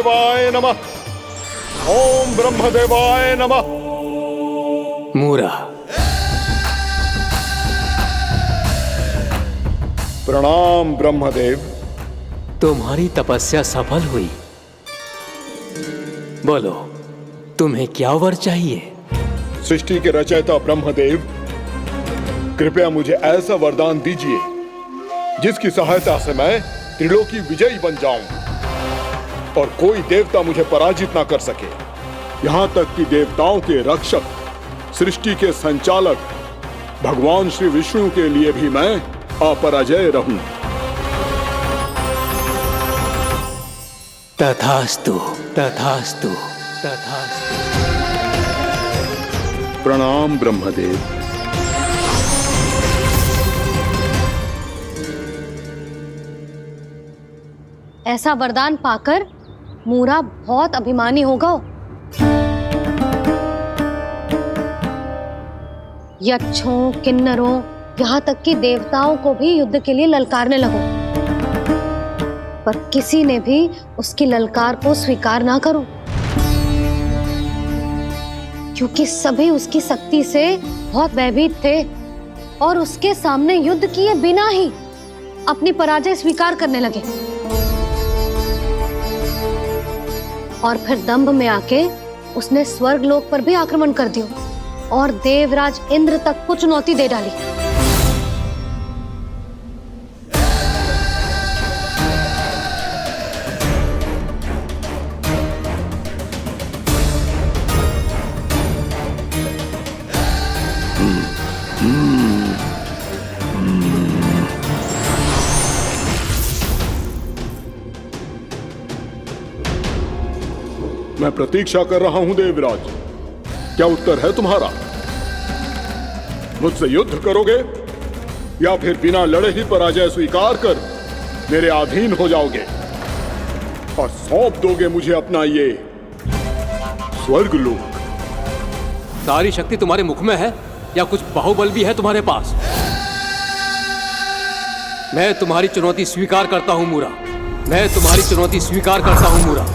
देवाय नमः। ओम ब्रह्मदेवाय नमः। मूरा, प्रणाम ब्रह्मदेव। तुम्हारी तपस्या सफल हुई। बोलो, तुम्हें क्या वर चाहिए? सृष्टि के रचयिता ब्रह्मदेव, कृपया मुझे ऐसा वरदान दीजिए जिसकी सहायता से मैं त्रिलोकी विजयी बन जाऊं और कोई देवता मुझे पराजित ना कर सके। यहां तक कि देवताओं के रक्षक, सृष्टि के संचालक भगवान श्री विष्णु के लिए भी मैं अपराजय रहूं। तथास्तु, तथास्तु, तथास्तु। प्रणाम ब्रह्मदेव। ऐसा वरदान पाकर मूरा बहुत अभिमानी होगा। यक्षों, किन्नरों, यहाँ तक कि देवताओं को भी युद्ध के लिए ललकारने लगो, पर किसी ने भी उसकी ललकार को स्वीकार ना करो, क्योंकि सभी उसकी शक्ति से बहुत भयभीत थे और उसके सामने युद्ध किए बिना ही अपनी पराजय स्वीकार करने लगे और फिर दंभ में आके उसने स्वर्ग लोक पर भी आक्रमण कर दिया और देवराज इंद्र तक को चुनौती दे डाली। मैं प्रतीक्षा कर रहा हूं देवराज, क्या उत्तर है तुम्हारा? मुझसे युद्ध करोगे या फिर बिना लड़े ही पराजय स्वीकार कर मेरे अधीन हो जाओगे और सौंप दोगे मुझे अपना ये स्वर्ग लोक? सारी शक्ति तुम्हारे मुख में है या कुछ बाहुबल भी है तुम्हारे पास? मैं तुम्हारी चुनौती स्वीकार करता हूं मूरा, मैं तुम्हारी चुनौती स्वीकार करता हूं मूरा।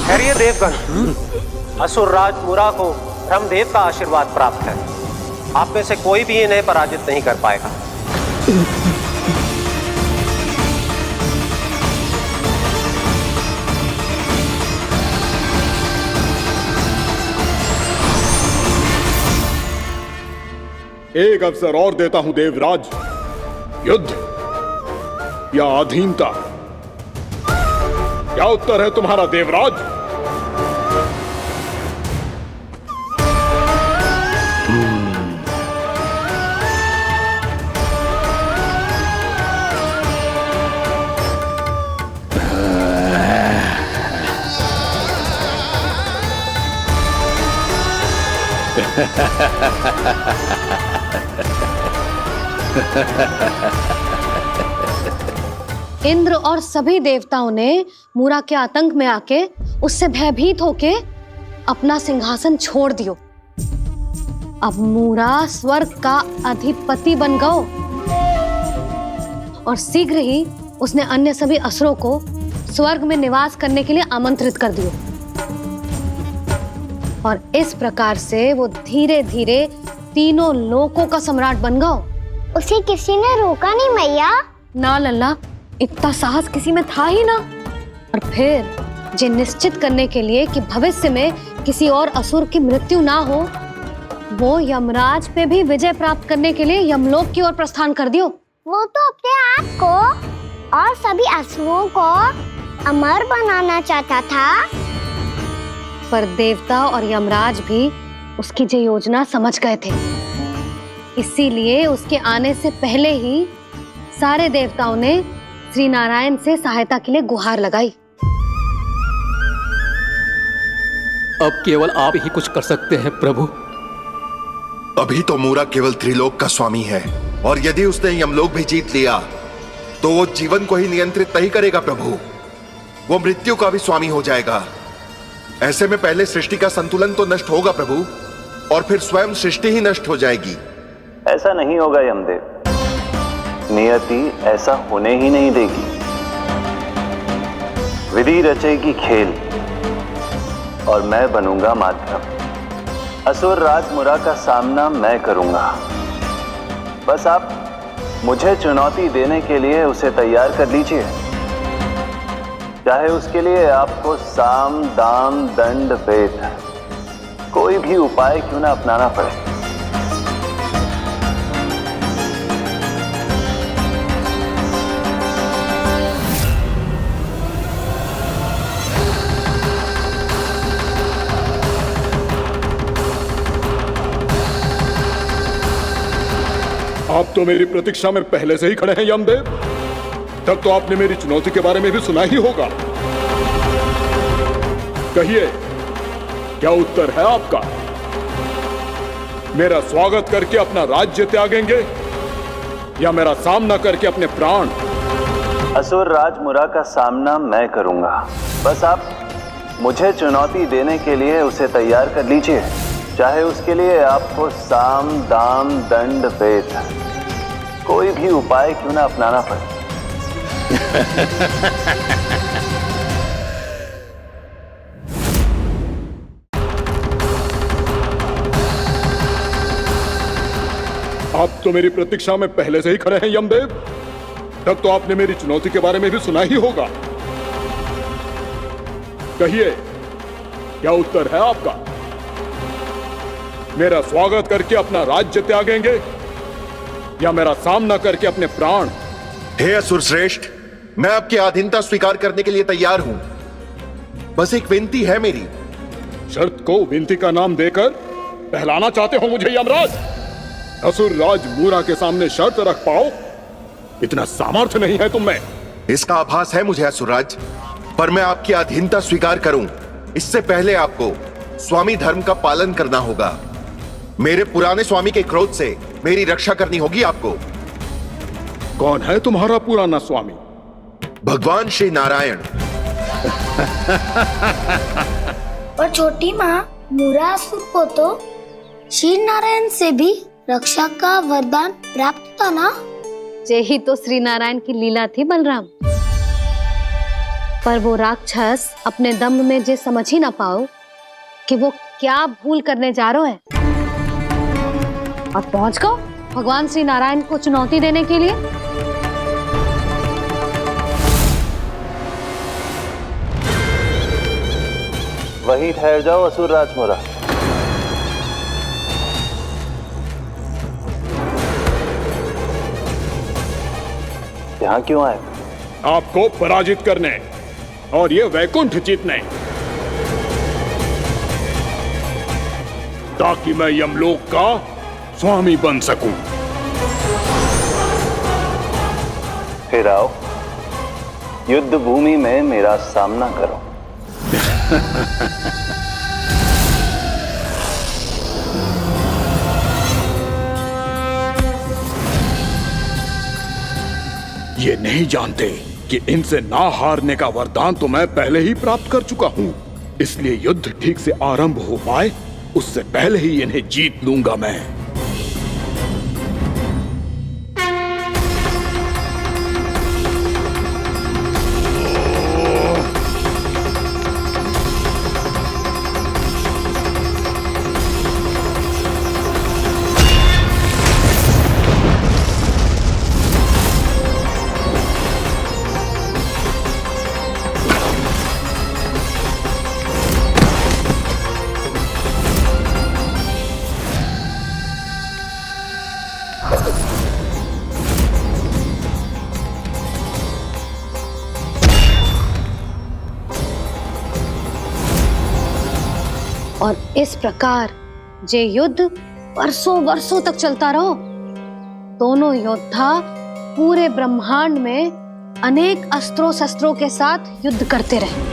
खैरिए देवगण, असुर राज मूरा को ब्रह्मदेव का आशीर्वाद प्राप्त है। आप में से कोई भी इन्हें पराजित नहीं कर पाएगा। एक अवसर और देता हूं देवराज, युद्ध या अधीनता, क्या उत्तर है तुम्हारा देवराज? इंद्र और सभी देवताओं ने मूरा के आतंक में आके उससे भयभीत होके अपना सिंहासन छोड़ दियो। अब मूरा स्वर्ग का अधिपति बन गयो और शीघ्र ही उसने अन्य सभी असुरों को स्वर्ग में निवास करने के लिए आमंत्रित कर दियो और इस प्रकार से वो धीरे धीरे तीनों लोकों का सम्राट बन गयो। उसे किसी ने रोका नहीं मैया? ना लल्ला, इतना साहस किसी में था ही ना। और फिर ये निश्चित करने के लिए कि भविष्य में किसी और असुर की मृत्यु ना हो, वो यमराज पे भी विजय प्राप्त करने के लिए यमलोक की ओर प्रस्थान कर दियो। वो तो अपने आप को और सभी असुरों को अमर बनाना चाहता था। पर देवता और यमराज भी उसकी ये योजना समझ गए थे, इसीलिए उसके आने से पहले ही सारे देवताओं ने श्री नारायण से सहायता के लिए गुहार लगाई। अब केवल आप ही कुछ कर सकते हैं प्रभु। अभी तो मूरा केवल त्रिलोक का स्वामी है, और यदि उसने यमलोक भी जीत लिया तो वो जीवन को ही नियंत्रित नहीं करेगा प्रभु, वो मृत्यु का भी स्वामी हो जाएगा। ऐसे में पहले सृष्टि का संतुलन तो नष्ट होगा प्रभु, और फिर स्वयं सृष्टि ही नष्ट हो जाएगी। ऐसा नहीं होगा यमदेव, नियति ऐसा होने ही नहीं देगी। विधि रचेगी खेल और मैं बनूंगा माध्यम। असुर राज मुरा का सामना मैं करूंगा। बस आप मुझे चुनौती देने के लिए उसे तैयार कर लीजिए, चाहे उसके लिए आपको साम दाम दंड भेद कोई भी उपाय क्यों ना अपनाना पड़े। आप तो मेरी प्रतीक्षा में पहले से ही खड़े हैं यमदेव। तब तो आपने मेरी चुनौती के बारे में भी सुना ही होगा। कहिए, क्या उत्तर है आपका? मेरा स्वागत करके अपना राज्य त्यागेंगे या मेरा सामना करके अपने प्राण? असुर राज मुरा का सामना मैं करूंगा। बस आप मुझे चुनौती देने के लिए उसे तैयार कर लीजिए, चाहे उसके लिए आपको साम दाम दंड भेद कोई भी उपाय क्यों ना अपनाना पड़े। आप तो मेरी प्रतीक्षा में पहले से ही खड़े हैं यमदेव। तब तो आपने मेरी चुनौती के बारे में भी सुना ही होगा। कहिए, क्या उत्तर है आपका? मेरा स्वागत करके अपना राज्य त्यागेंगे या मेरा सामना करके अपने प्राण? हे असुर श्रेष्ठ, मैं आपकी अधीनता स्वीकार करने के लिए तैयार हूं। बस एक विनती है मेरी। शर्त को विनती का नाम देकर बहलाना चाहते हो मुझे यमराज? असुर राज मूरा के सामने शर्त रख पाओ, इतना सामर्थ्य नहीं है तुम में। इसका आभास है मुझे असुरराज, पर मैं आपकी अधीनता स्वीकार करूं इससे पहले आपको स्वामी धर्म का पालन करना होगा। मेरे पुराने स्वामी के क्रोध से मेरी रक्षा करनी होगी आपको। कौन है तुम्हारा पुराना स्वामी? भगवान श्री नारायण। और छोटी माँ मुरासुर को तो श्री नारायण से भी रक्षा का वरदान प्राप्त था ना? यही तो श्री नारायण की लीला थी बलराम। पर वो राक्षस अपने दम में जे समझ ही ना पाओ कि वो क्या भूल करने जा रहा है, और पहुंच गो भगवान श्री नारायण को चुनौती देने के लिए। वहीं ठहर जाओ असुर राज मुरा। यहां क्यों आए? आपको पराजित करने और ये वैकुंठ जीतने, ताकि मैं यमलोक का स्वामी बन सकूं। फिर आओ, युद्ध भूमि में मेरा सामना करो। ये नहीं जानते कि इनसे ना हारने का वरदान तो मैं पहले ही प्राप्त कर चुका हूं, इसलिए युद्ध ठीक से आरंभ हो पाए उससे पहले ही इन्हें जीत लूंगा मैं। और इस प्रकार ये युद्ध वर्षों वर्षों तक चलता रहो। दोनों योद्धा पूरे ब्रह्मांड में अनेक अस्त्रों शस्त्रों के साथ युद्ध करते रहे।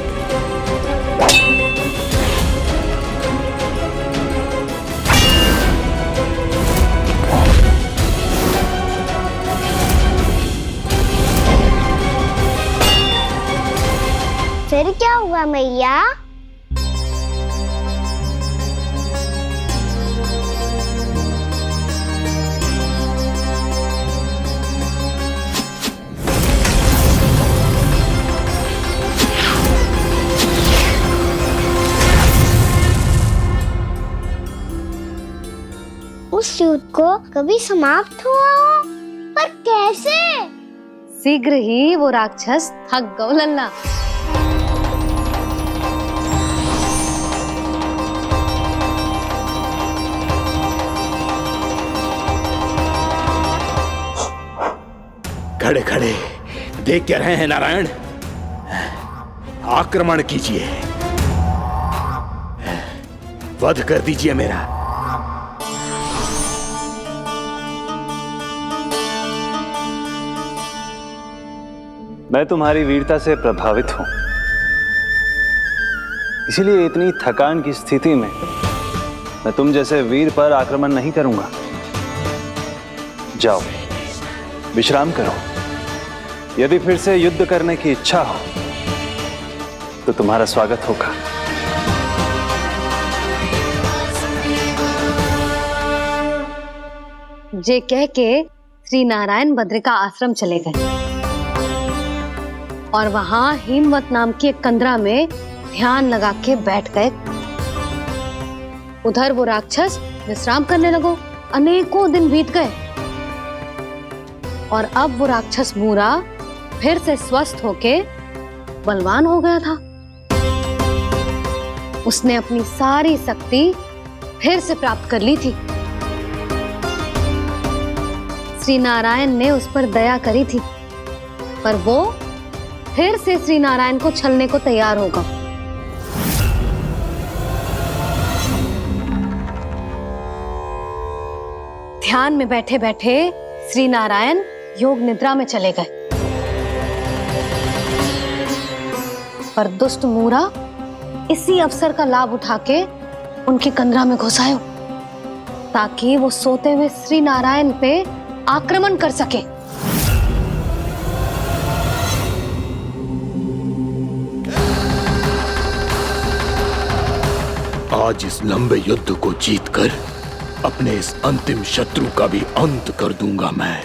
फिर क्या हुआ मैया? उस युद्ध को कभी समाप्त हुआ हो, पर कैसे? शीघ्र ही वो राक्षस थक गौ लल्ला। खड़े खड़े देख क्या रहे हैं नारायण? आक्रमण कीजिए, वध कर दीजिए मेरा। मैं तुम्हारी वीरता से प्रभावित हूं, इसीलिए इतनी थकान की स्थिति में मैं तुम जैसे वीर पर आक्रमण नहीं करूंगा। जाओ विश्राम करो। यदि फिर से युद्ध करने की इच्छा हो तो तुम्हारा स्वागत होगा। जे कह के श्री नारायण बद्रिका आश्रम चले गए और वहां हिमवत नाम की एक कंदरा में ध्यान लगा के बैठ गए। उधर वो राक्षस विश्राम करने लगो। अनेकों दिन बीत गए और अब वो राक्षस मूरा फिर से स्वस्थ होके बलवान हो गया था। उसने अपनी सारी शक्ति फिर से प्राप्त कर ली थी। श्री नारायण ने उस पर दया करी थी, पर वो फिर से श्री नारायण को छलने को तैयार होगा। ध्यान में बैठे बैठे श्री नारायण योग निद्रा में चले गए, पर दुष्ट मूरा इसी अवसर का लाभ उठा के उनकी कंदरा में घुस आयो ताकि वो सोते हुए श्री नारायण पे आक्रमण कर सके। आज इस लंबे युद्ध को जीतकर अपने इस अंतिम शत्रु का भी अंत कर दूंगा मैं।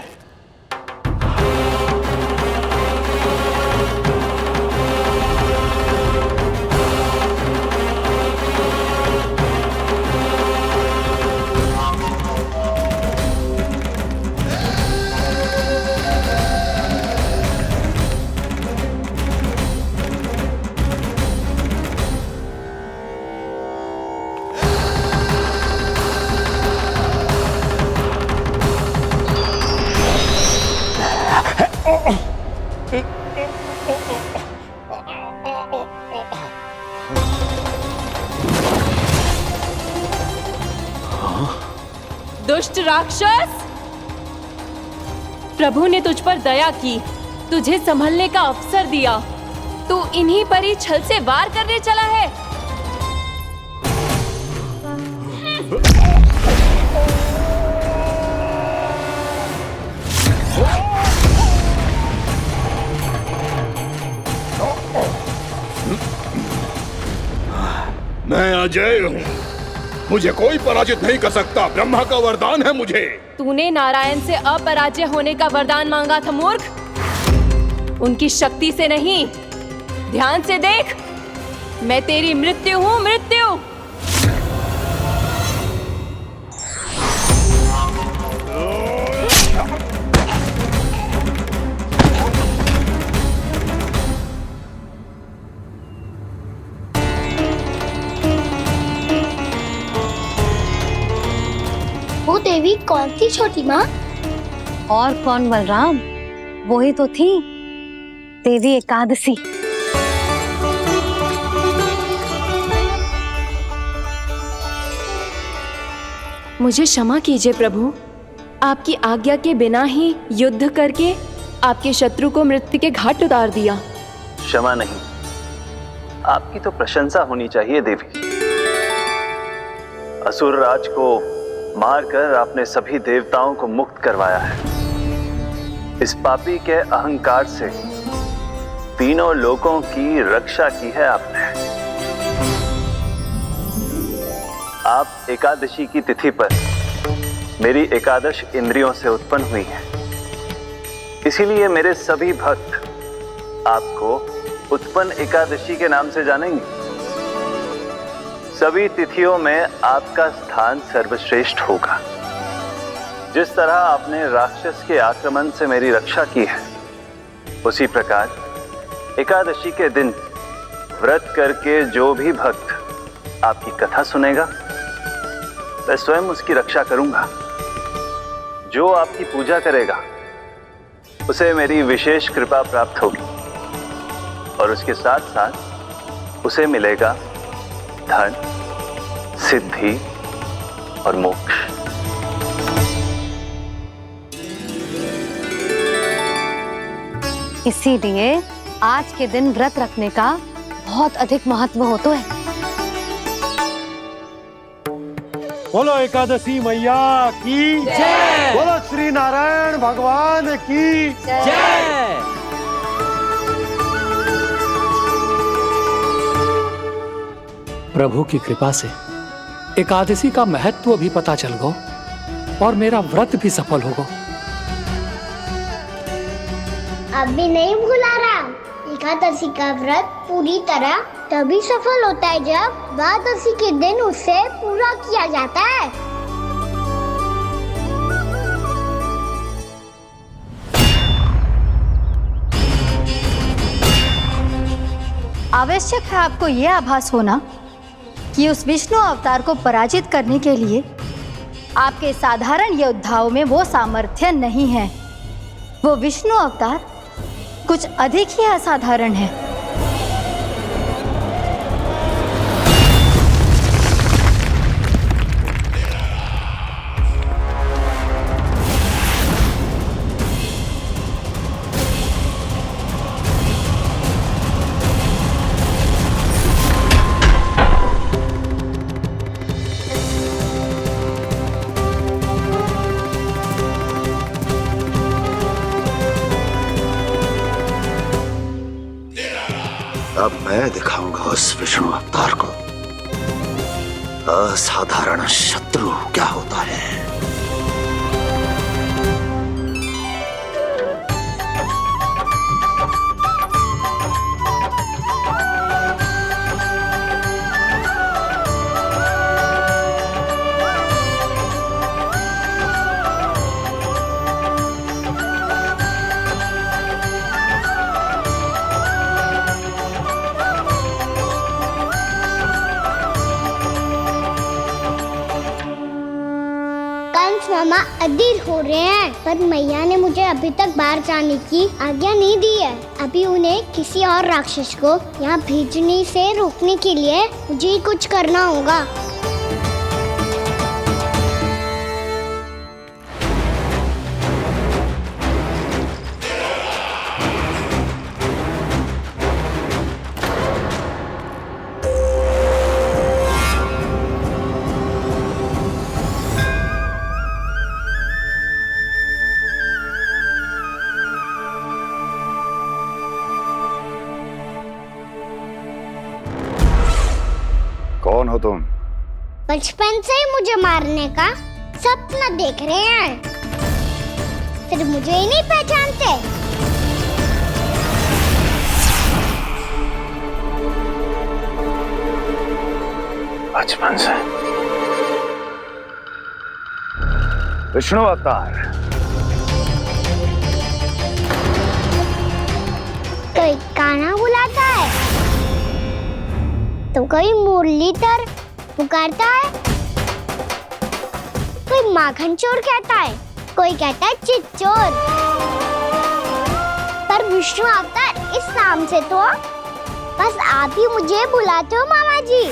दुष्ट राक्षस, प्रभु ने तुझ पर दया की, तुझे संभलने का अवसर दिया। तू इन्हीं पर ही छल से वार करने चला है। मैं अजय हूँ, मुझे कोई पराजित नहीं कर सकता। ब्रह्मा का वरदान है मुझे। तूने नारायण से अपराजय होने का वरदान मांगा था मूर्ख, उनकी शक्ति से नहीं। ध्यान से देख, मैं तेरी मृत्यु हूँ, मृत्यु। वो देवी कौन थी छोटी माँ? और कौन बलराम, वही तो थी देवी एकादशी। मुझे क्षमा कीजिए प्रभु, आपकी आज्ञा के बिना ही युद्ध करके आपके शत्रु को मृत्यु के घाट उतार दिया। क्षमा नहीं, आपकी तो प्रशंसा होनी चाहिए देवी। असुर राज को मारकर आपने सभी देवताओं को मुक्त करवाया है। इस पापी के अहंकार से तीनों लोकों की रक्षा की है आपने। आप एकादशी की तिथि पर मेरी एकादश इंद्रियों से उत्पन्न हुई हैं। इसीलिए मेरे सभी भक्त आपको उत्पन्न एकादशी के नाम से जानेंगे। सभी तिथियों में आपका स्थान सर्वश्रेष्ठ होगा। जिस तरह आपने राक्षस के आक्रमण से मेरी रक्षा की है, उसी प्रकार एकादशी के दिन व्रत करके जो भी भक्त आपकी कथा सुनेगा, मैं स्वयं उसकी रक्षा करूंगा। जो आपकी पूजा करेगा उसे मेरी विशेष कृपा प्राप्त होगी और उसके साथ साथ उसे मिलेगा धन, सिद्धि और मोक्ष। इसीलिए आज के दिन व्रत रखने का बहुत अधिक महत्व होता है। बोलो एकादशी मैया की जय। बोलो श्री नारायण भगवान की जय। प्रभु की कृपा से एकादशी का महत्व भी पता चल गया और मेरा व्रत भी सफल होगा। अभी नहीं भूला राम, एकादशी का व्रत पूरी तरह तभी सफल होता है जब द्वादशी के दिन उसे पूरा किया जाता है। आवश्यक है आपको यह आभास होना कि उस विष्णु अवतार को पराजित करने के लिए आपके साधारण योद्धाओं में वो सामर्थ्य नहीं है। वो विष्णु अवतार कुछ अधिक ही असाधारण है। अब मैं दिखाऊंगा उस विष्णु अवतार को असाधारण शत्रु क्या होता है। मामा अधीर हो रहे हैं, पर मैया ने मुझे अभी तक बाहर जाने की आज्ञा नहीं दी है। अभी उन्हें किसी और राक्षस को यहाँ भेजने से रोकने के लिए मुझे ही कुछ करना होगा। कौन हो तुम? बचपन से ही मुझे मारने का सपना देख रहे हैं, फिर मुझे ही नहीं पहचानते। बचपन से विष्णु अवतार। कोई कान्हा बुलाता है तो कोई मुरलीधर पुकारता है, कोई माखन चोर कहता है, कोई कहता है चिच्चोर। पर विष्णु अवतार इस नाम से तो बस आप ही मुझे बुलाते हो मामा जी।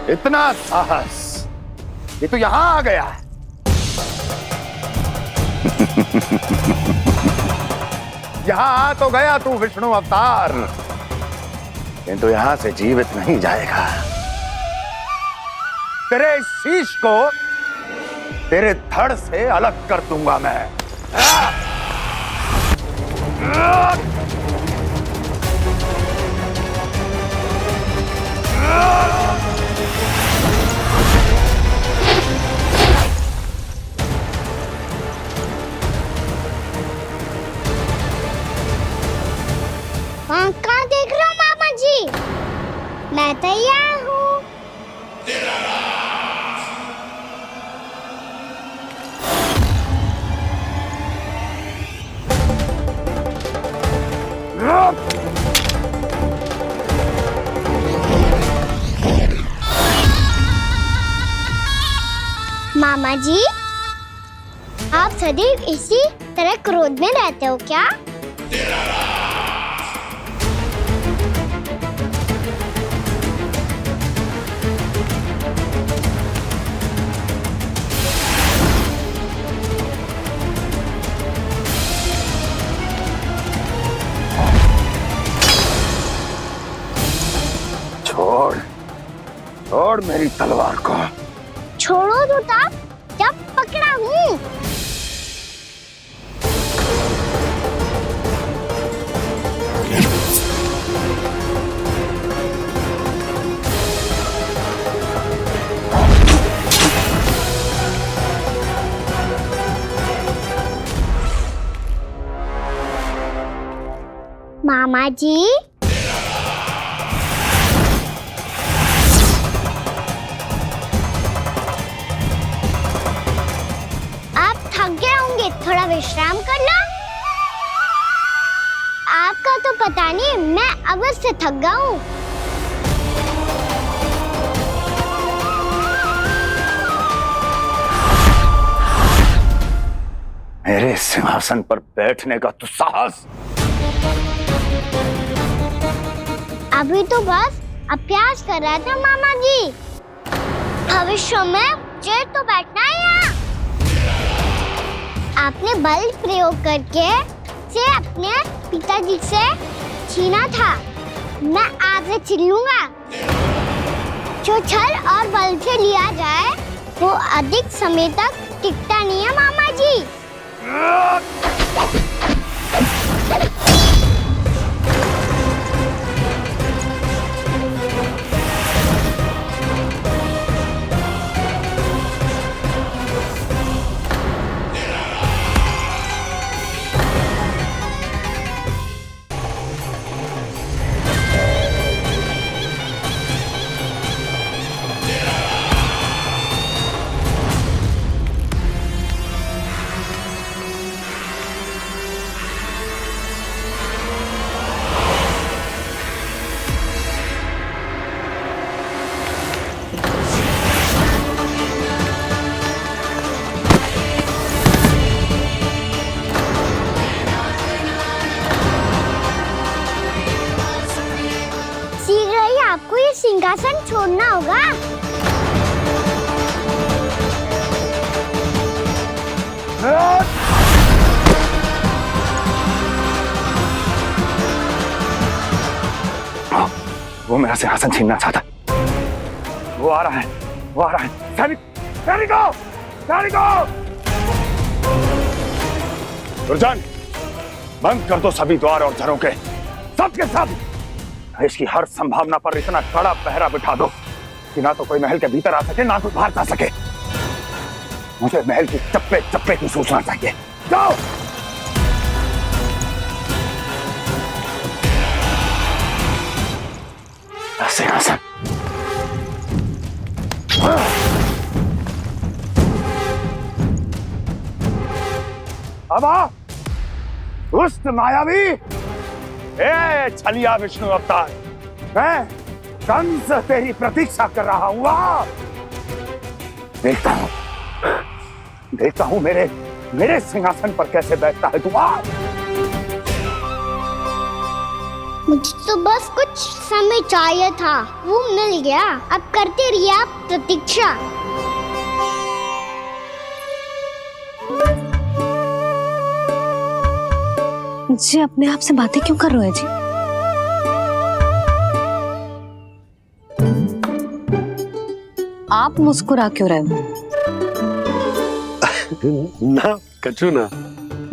इतना साहस कि तू यहां आ गया। यहां आ तो गया तू विष्णु अवतार, किंतु यहां से जीवित नहीं जाएगा। तेरे इस शीश को तेरे धड़ से अलग कर दूंगा मैं। वहाँ कहाँ देख रहे हो मामा जी? मैं तैयार हूँ। मामा जी, आप सदैव इसी तरह क्रोध में रहते हो क्या? छोड़ मेरी तलवार को। छोड़ो तो तब जब पकड़ा हूँ। मामा जी, थोड़ा विश्राम कर लो। आपका तो पता नहीं, मैं अवश्य थक गया हूँ। मेरे सिंहासन पर बैठने का तू साहस? अभी तो बस अभ्यास कर रहा था मामा जी। भविष्य में मुझे तो बैठना है यहाँ। आपने बल प्रयोग करके से अपने पिताजी से छीना था। मैं आपसे छीन लूंगा। जो छल और बल से लिया जाए वो अधिक समय तक टिकता नहीं है मामा जी। आपको ये सिंहासन छोड़ना होगा। वो मेरा सिंहासन छीनना चाहता। वो आ रहा है, वो आ रहा है। सैनिकों! दुर्जन, बंद कर दो सभी द्वार और झरोखे, सबके सब। इसकी हर संभावना पर इतना कड़ा पहरा बिठा दो कि ना तो कोई महल के भीतर आ सके, ना कोई बाहर जा सके। मुझे महल की चप्पे चप्पे की सूचना चाहिए। जाओ। सिंहासन। अब आ, दुष्ट मायावी, ए छलिया विष्णु अवतार, मैं कंस तेरी प्रतीक्षा कर रहा हूँ। देखता हूँ मेरे सिंहासन पर कैसे बैठता है तू। मुझे तो बस कुछ समय चाहिए था, वो मिल गया। अब करते रहिए आप प्रतीक्षा। जी अपने आप से बातें क्यों कर रहे हो जी? आप मुस्कुरा क्यों रहे हो? ना कछु ना।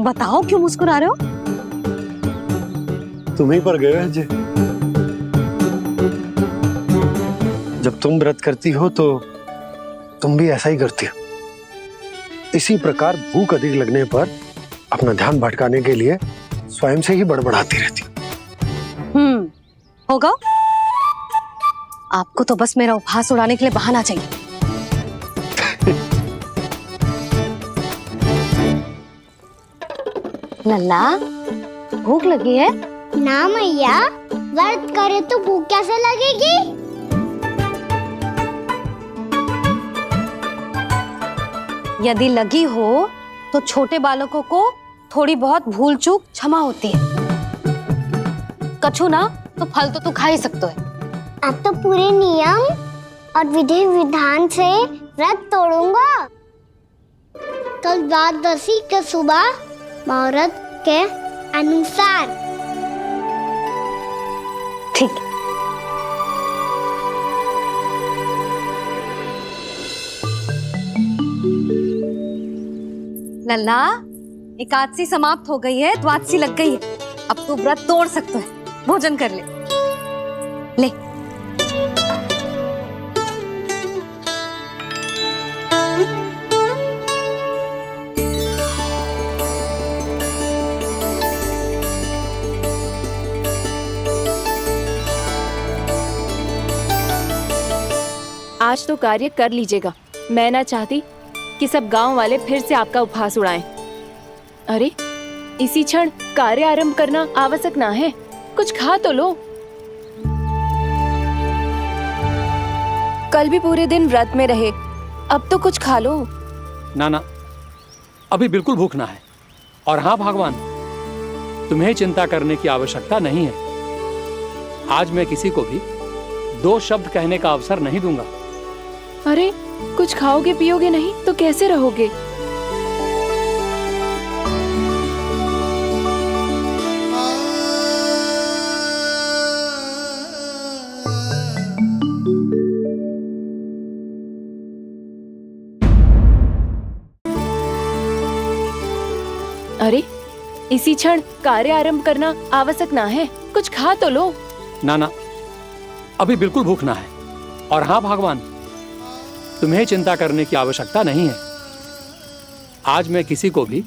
बताओ क्यों मुस्कुरा रहे हो? तुम ही पर गए हैं जी। जब तुम व्रत करती हो तो तुम भी ऐसा ही करती हो। इसी प्रकार भूख अधिक लगने पर अपना ध्यान भटकाने के लिए स्वयं से ही बड़बड़ाती रहती। होगा। आपको तो बस मेरा उपहास उड़ाने के लिए बहाना चाहिए। लल्ला, भूख लगी है? ना मैया, व्रत करे तो भूख कैसे लगेगी? यदि लगी हो तो छोटे बालकों को थोड़ी बहुत भूल चूक क्षमा होती है। कछु ना तो फल तो तू खा ही सकते है। अब तो पूरे नियम और विधि विधान से व्रत तोड़ूंगा। कल द्वादशी के सुबह मुहूर्त के अनुसार। ठीक। लल्ला, एकादशी समाप्त हो गई है, द्वादशी लग गई है। अब तू व्रत तोड़ सकते है। भोजन कर ले। ले। आज तो कार्य कर लीजिएगा। मैं ना चाहती कि सब गांव वाले फिर से आपका उपहास उड़ाएं। अरे, इसी क्षण कार्य आरंभ करना आवश्यक ना है। कुछ खा तो लो। कल भी पूरे दिन व्रत में रहे, अब तो कुछ खा लो। ना, अभी बिल्कुल भूख ना है। और हाँ भगवान, तुम्हें चिंता करने की आवश्यकता नहीं है। आज मैं किसी को भी 2 शब्द कहने का अवसर नहीं दूंगा। अरे, कुछ खाओगे पियोगे नहीं तो कैसे रहोगे? अरे, इसी क्षण कार्य आरंभ करना आवश्यक ना है। कुछ खा तो लो। ना, अभी बिल्कुल भूख ना है। और हाँ भगवान, तुम्हें चिंता करने की आवश्यकता नहीं है। आज मैं किसी को भी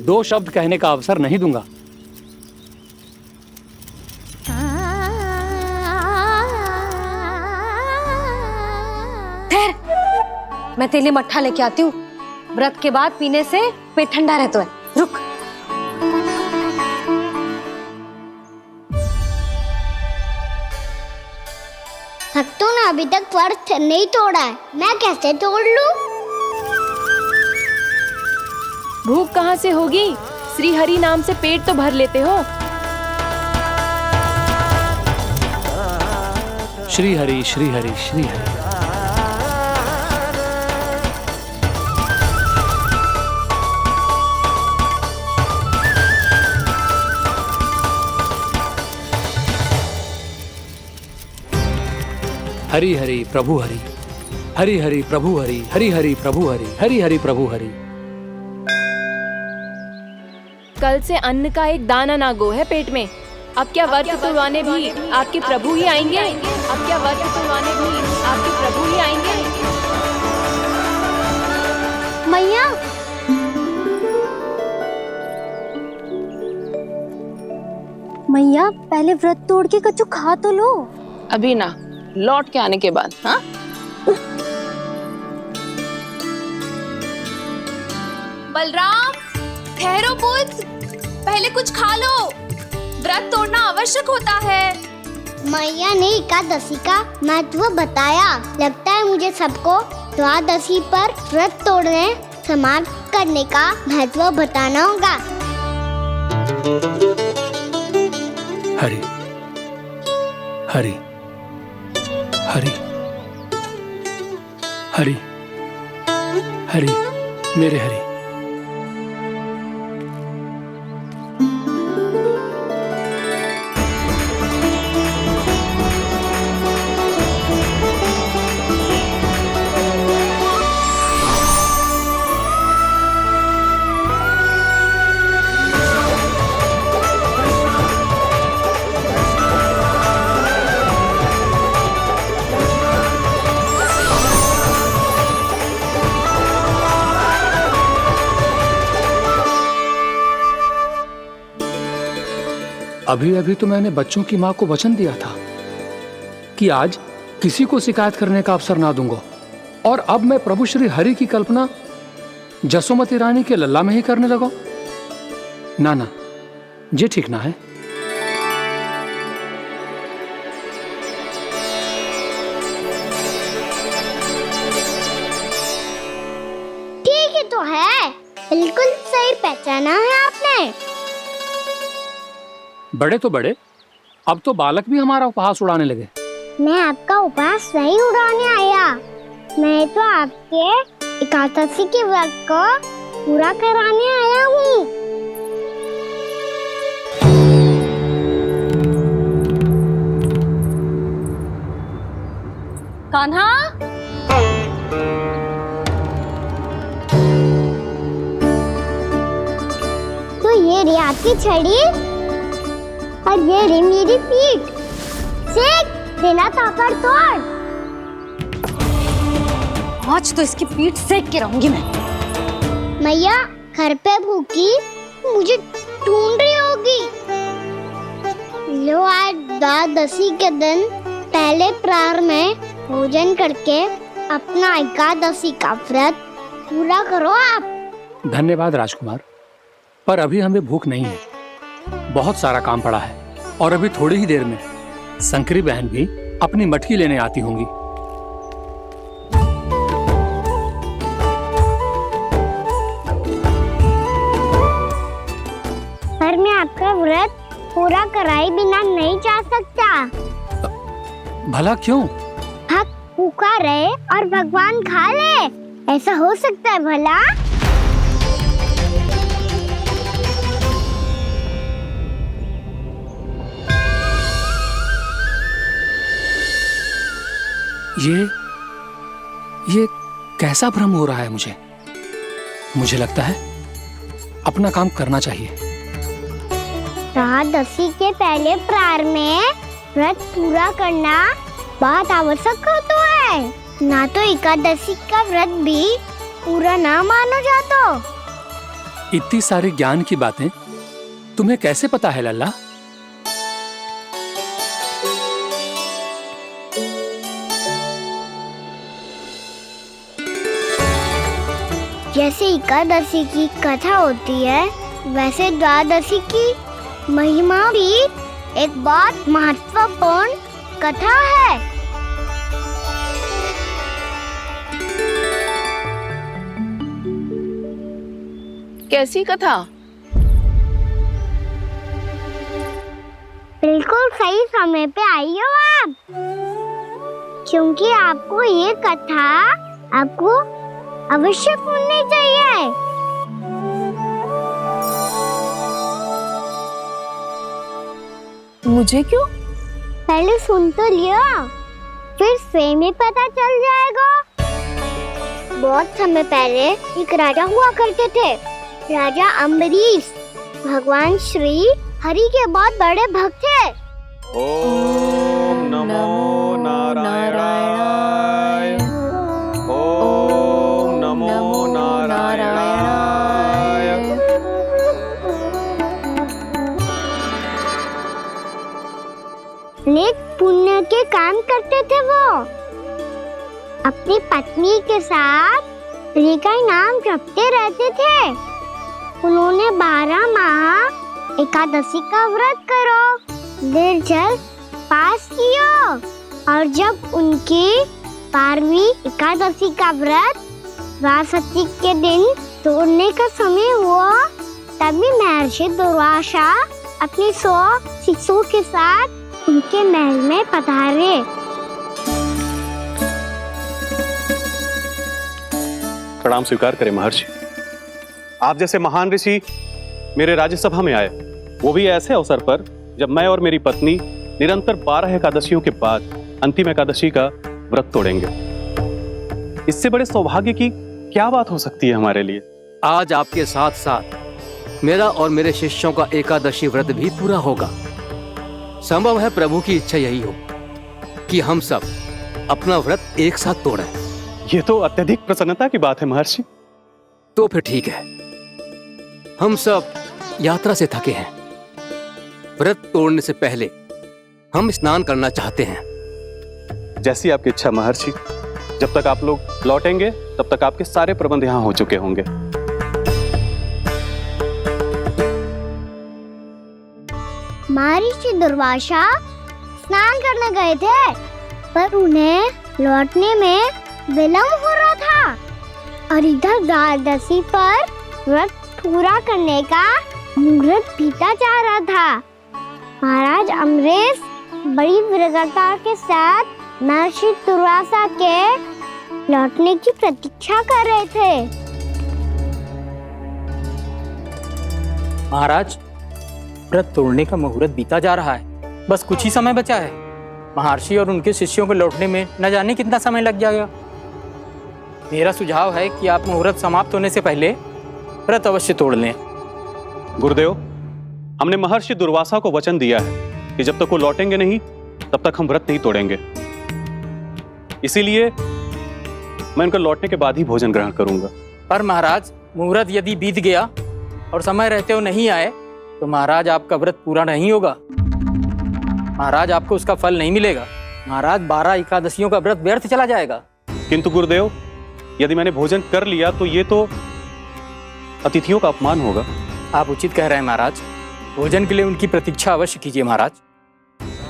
2 शब्द कहने का अवसर नहीं दूंगा। ठहर, मैं तेरे लिए मट्ठा लेके आती हूँ। व्रत के बाद पीने से पेट ठंडा रहता है। रुक। भक्तों ने अभी तक व्रत नहीं तोड़ा है, मैं कैसे तोड़ लूं? भूख कहाँ से होगी? श्री हरि नाम से पेट तो भर लेते हो। श्री हरि, श्री हरि, श्री हरि। हरि हरि प्रभु हरि, हरि हरि प्रभु हरि, हरि हरि प्रभु हरि, हरि हरि प्रभु हरि। कल से अन्न का एक दाना ना गो है पेट में। अब क्या व्रत तुड़वाने भी आपके प्रभु ही आएंगे? अब क्या व्रत तुड़वाने भी आपके प्रभु ही आएंगे? मैया, मैया पहले व्रत तोड़ के कछु खा तो लो। अभी ना, लौट के आने के बाद। हाँ, बलराम, ठहरो पुत्र, पहले कुछ खा लो। व्रत तोड़ना आवश्यक होता है। मैया ने एकादशी का महत्व बताया। लगता है मुझे सबको द्वादशी पर व्रत तोड़ने समाप्त करने का महत्व बताना होगा। हरि हरि हरि हरि हरि मेरे हरि। अभी अभी तो मैंने बच्चों की मां को वचन दिया था कि आज किसी को शिकायत करने का अवसर ना दूंगा, और अब मैं प्रभु श्री हरि की कल्पना जसोमती रानी के लल्ला में ही करने लगा। ना ना, ये ठीक ना है। ठीक ही तो है, बिल्कुल सही पहचाना है आपने। बड़े तो बड़े, अब तो बालक भी हमारा उपहास उड़ाने लगे। मैं आपका उपहास नहीं उड़ाने आया, मैं तो आपके एकादशी के व्रत को पूरा कराने आया हूँ। कान्हा, तो ये रे आपकी छड़ी और ये रे मेरी पीठ। सेक देना ताकत तोड़। आज तो इसकी पीठ सेक के रहूंगी मैं। मैया घर पे भूखी मुझे ढूंढ रही होगी। लो, आज द्वादशी के दिन पहले प्रहर में भोजन करके अपना एकादशी का व्रत पूरा करो आप। धन्यवाद राजकुमार, पर अभी हमें भूख नहीं है। बहुत सारा काम पड़ा है, और अभी थोड़ी ही देर में शंकरी बहन भी अपनी मटकी लेने आती होंगी। पर मैं आपका व्रत पूरा कराए बिना नहीं जा सकता। भला क्यों? भक्त भूखा रहे और भगवान खा ले, ऐसा हो सकता है भला? ये कैसा भ्रम हो रहा है मुझे? मुझे लगता है अपना काम करना चाहिए। द्वादशी के पहले प्रहर में व्रत पूरा करना बहुत आवश्यक होता है, ना तो एकादशी का व्रत भी पूरा ना मानो जातो। इतनी सारी ज्ञान की बातें तुम्हें कैसे पता है लल्ला? जैसे एकादशी की कथा होती है, वैसे द्वादशी की महिमा भी एक बहुत महत्वपूर्ण कथा है। कैसी कथा? बिल्कुल सही समय पे आई हो आप, क्योंकि आपको ये कथा आपको अवश्य सुननी चाहिए। मुझे क्यों? पहले सुन तो लियो, फिर स्वयं ही पता चल जाएगा। बहुत समय पहले एक राजा हुआ करते थे, राजा अम्बरीश। भगवान श्री हरि के बहुत बड़े भक्त थे। ओम नमो नारायणाय। ओम नमो नारायणाय। नेक पुण्य के काम करते थे वो। अपनी पत्नी के साथ हरि का नाम जपते रहते थे। उन्होंने 12 माह एकादशी का व्रत करो निर्जल पास किया, और जब उनकी 12वीं एकादशी का व्रत द्वादशी के दिन तोड़ने का समय हुआ, तभी महर्षि दुर्वासा अपनी 100 शिष्यों के साथ उनके महल में पधारे। प्रणाम स्वीकार करें महर्षि। आप जैसे महान ऋषि मेरे राज्यसभा में आए, वो भी ऐसे अवसर पर जब मैं और मेरी पत्नी निरंतर 12 एकादशियों के बाद अंतिम एकादशी का व्रत तोड़ेंगे। इससे बड़े सौभाग्य की क्या बात हो सकती है हमारे लिए। आज आपके साथ साथ मेरा और मेरे शिष्यों का एकादशी व्रत भी पूरा होगा। संभव है प्रभु की इच्छा यही हो कि हम सब अपना व्रत एक साथ तोड़ें। ये तो अत्यधिक प्रसन्नता की बात है महर्षि। तो फिर ठीक है, हम सब यात्रा से थके हैं। व्रत तोड़ने से पहले हम स्नान करना चाहते हैं। जैसी आपकी इच्छा महर्षि। जब तक आप लोग लौटेंगे तब तक आपके सारे प्रबंध यहाँ हो चुके होंगे। महर्षि दुर्वासा स्नान करने गए थे, पर उन्हें लौटने में विलंब हो रहा था और इधर द्वादशी पर व्रत पूरा करने का मुहूर्त बीता जा रहा था। महाराज अमरेश बड़ी विरगता के साथ महर्षि दुर्वासा के लौटने की प्रतीक्षा कर रहे थे। महाराज, व्रत तोड़ने का मुहूर्त बीता जा रहा है। बस कुछ ही समय बचा है। महर्षि और उनके शिष्यों के लौटने में न जाने कितना समय लग जाएगा। मेरा सुझाव है कि आप मुहूर्त समाप्त होने से पहले व्रत अवश्य तोड़ लें। गुरुदेव, हमने महर्षि दुर्वासा को वचन दिया है कि जब तक वो लौटेंगे नहीं तब तक हम व्रत नहीं तोड़ेंगे। इसीलिए मैं उनके लौटने के बाद ही भोजन ग्रहण करूंगा। पर महाराज, मुहूर्त यदि बीत गया और समय रहते हो नहीं आए तो महाराज आपका व्रत पूरा नहीं होगा। महाराज, आपको उसका फल नहीं मिलेगा। महाराज, 12 एकादशियों का व्रत व्यर्थ चला जाएगा। किंतु गुरुदेव, यदि मैंने भोजन कर लिया तो ये तो अतिथियों का अपमान होगा। आप उचित कह रहे हैं महाराज। भोजन के लिए उनकी प्रतीक्षा अवश्य कीजिए महाराज।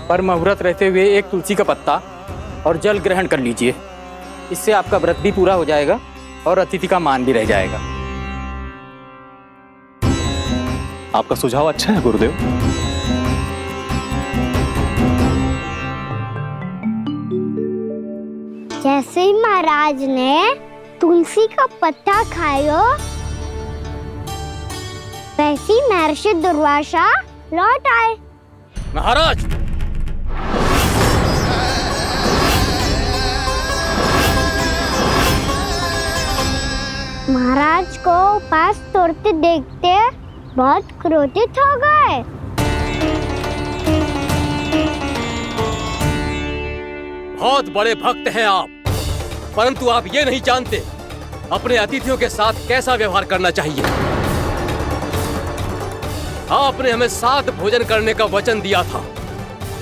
पर मुहूर्त रहते हुए एक तुलसी का पत्ता और जल ग्रहण कर लीजिए। इससे आपका व्रत भी पूरा हो जाएगा और अतिथि का मान भी रह जाएगा। आपका सुझाव अच्छा है गुरुदेव। जैसे ही महाराज ने तुलसी का पत्ता खाया, वैसे ही महर्षि दुर्वासा लौट आए। महाराज, महाराज को उपास तोड़ते देखते बहुत क्रोधित हो गए। बहुत बड़े भक्त हैं आप, परंतु आप ये नहीं जानते अपने अतिथियों के साथ कैसा व्यवहार करना चाहिए। आपने हमें साथ भोजन करने का वचन दिया था,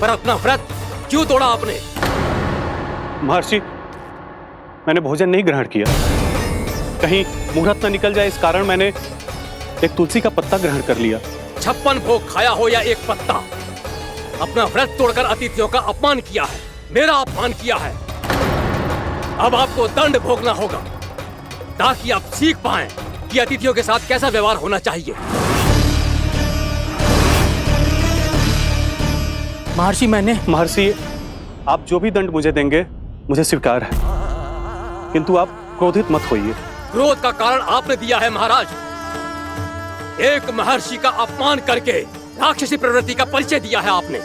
पर अपना व्रत क्यों तोड़ा आपने? महर्षि, मैंने भोजन नहीं ग्रहण किया। कहीं मुहूर्त न निकल जाए, इस कारण मैंने एक तुलसी का पत्ता ग्रहण कर लिया। 56 भोग खाया हो या एक पत्ता, अपना व्रत तोड़कर अतिथियों का अपमान किया है, मेरा अपमान किया है। अब आपको दंड भोगना होगा ताकि आप सीख पाएं कि अतिथियों के साथ कैसा व्यवहार होना चाहिए। महर्षि, आप जो भी दंड मुझे देंगे मुझे स्वीकार है, किंतु आप क्रोधित मत होइए। क्रोध का कारण आपने दिया है महाराज। एक महर्षि का अपमान करके राक्षसी प्रवृत्ति का परिचय दिया है आपने।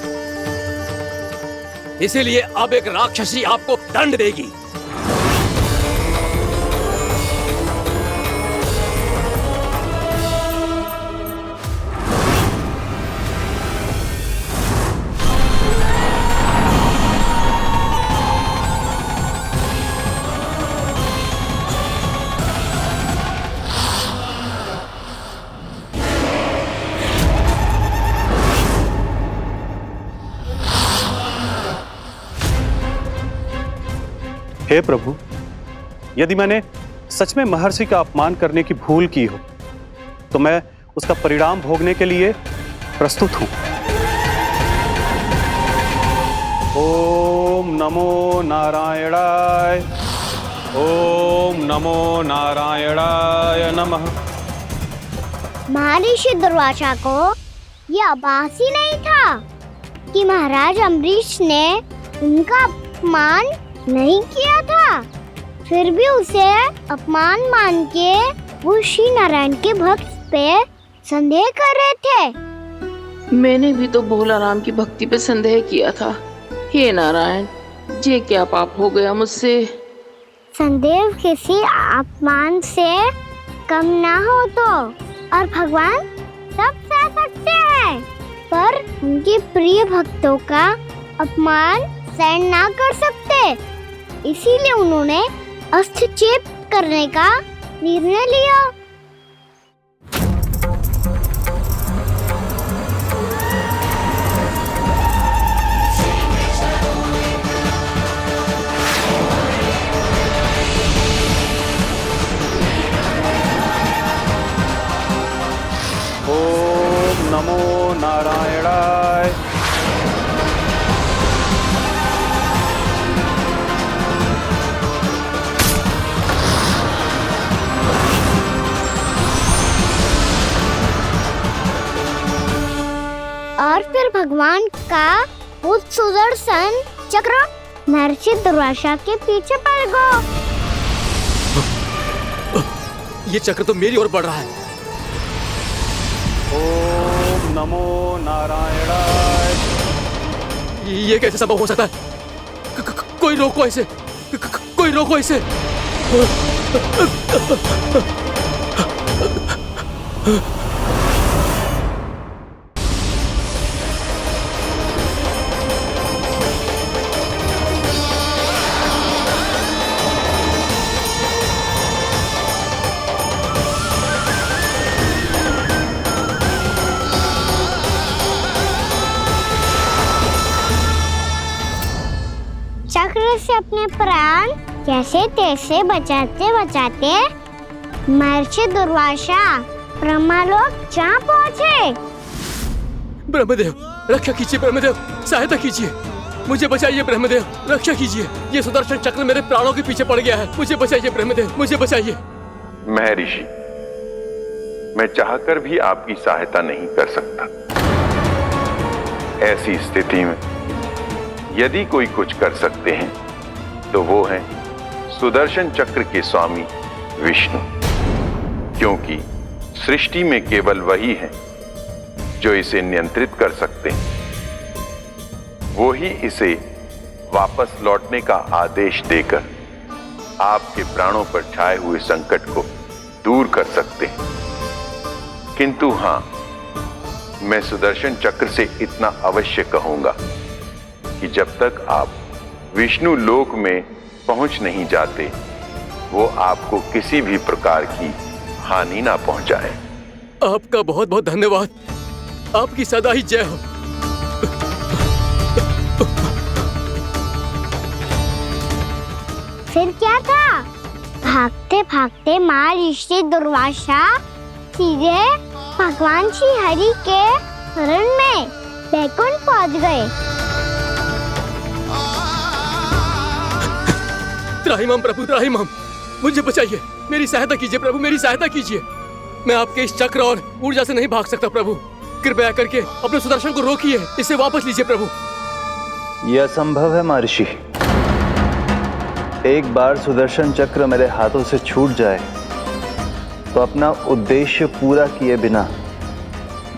इसीलिए अब एक राक्षसी आपको दंड देगी। हे प्रभु, यदि मैंने सच में महर्षि का अपमान करने की भूल की हो तो मैं उसका परिणाम भोगने के लिए प्रस्तुत हूं। ओम नमो नारायणाय, ओम नमो नारायणाय नमः। महर्षि दुर्वासा को यह आभास ही नहीं था कि महाराज अम्बरीश ने उनका अपमान नहीं किया था, फिर भी उसे अपमान मान के वो श्री नारायण के भक्त पे संदेह कर रहे थे। मैंने भी तो भोला राम की भक्ति पे संदेह किया था। हे नारायण, ये क्या पाप हो गया मुझसे? संदेह किसी अपमान से कम ना हो तो, और भगवान सब सह सकते हैं, पर उनके प्रिय भक्तों का अपमान सहन ना कर सकते, इसीलिए उन्होंने हस्तक्षेप करने का निर्णय लिया। ओम नमो नारायणाय। और फिर भगवान का वो सुदर्शन चक्र महर्षि दुर्वासा के पीछे पड़ गया। ये चक्र तो मेरी ओर बढ़ रहा है। ओम नमो नारायणाय। ये कैसे संभव हो सकता है? कोई रोको इसे, कोई रोको इसे। चक्र से अपने प्राण कैसे तैसे बचाते बचाते महर्षि दुर्वासा ब्रह्मलोक जा पहुँचे। ब्रह्मदेव, रक्षा कीजिए ब्रह्मदेव, सहायता कीजिए, मुझे बचाइए ब्रह्मदेव, रक्षा कीजिए। ये सुदर्शन चक्र मेरे प्राणों के पीछे पड़ गया है, मुझे बचाइए ब्रह्मदेव, मुझे बचाइए। महर्षि, मैं चाहकर भी आपकी सहायता नहीं कर सकता। ऐसी स्थिति में यदि कोई कुछ कर सकते हैं तो वो है सुदर्शन चक्र के स्वामी विष्णु, क्योंकि सृष्टि में केवल वही है जो इसे नियंत्रित कर सकते हैं। वो ही इसे वापस लौटने का आदेश देकर आपके प्राणों पर छाए हुए संकट को दूर कर सकते हैं। किंतु हां, मैं सुदर्शन चक्र से इतना अवश्य कहूंगा कि जब तक आप विष्णु लोक में पहुंच नहीं जाते, वो आपको किसी भी प्रकार की हानि ना पहुंचाए। आपका बहुत बहुत धन्यवाद, आपकी सदा ही जय हो। फिर क्या था? भागते भागते महर्षि दुर्वासा सीधे भगवान श्री हरि के शरण में बैकुंठ पहुंच गए। त्राहिमाम प्रभु, त्राहिमाम, मुझे बचाइए, मेरी सहायता कीजिए प्रभु, मेरी सहायता कीजिए। मैं आपके इस चक्र और ऊर्जा से नहीं भाग सकता प्रभु, कृपया करके अपने सुदर्शन को रोकिए, इसे वापस लीजिए प्रभु। यह असंभव है महर्षि। एक बार सुदर्शन चक्र मेरे हाथों से छूट जाए तो अपना उद्देश्य पूरा किए बिना,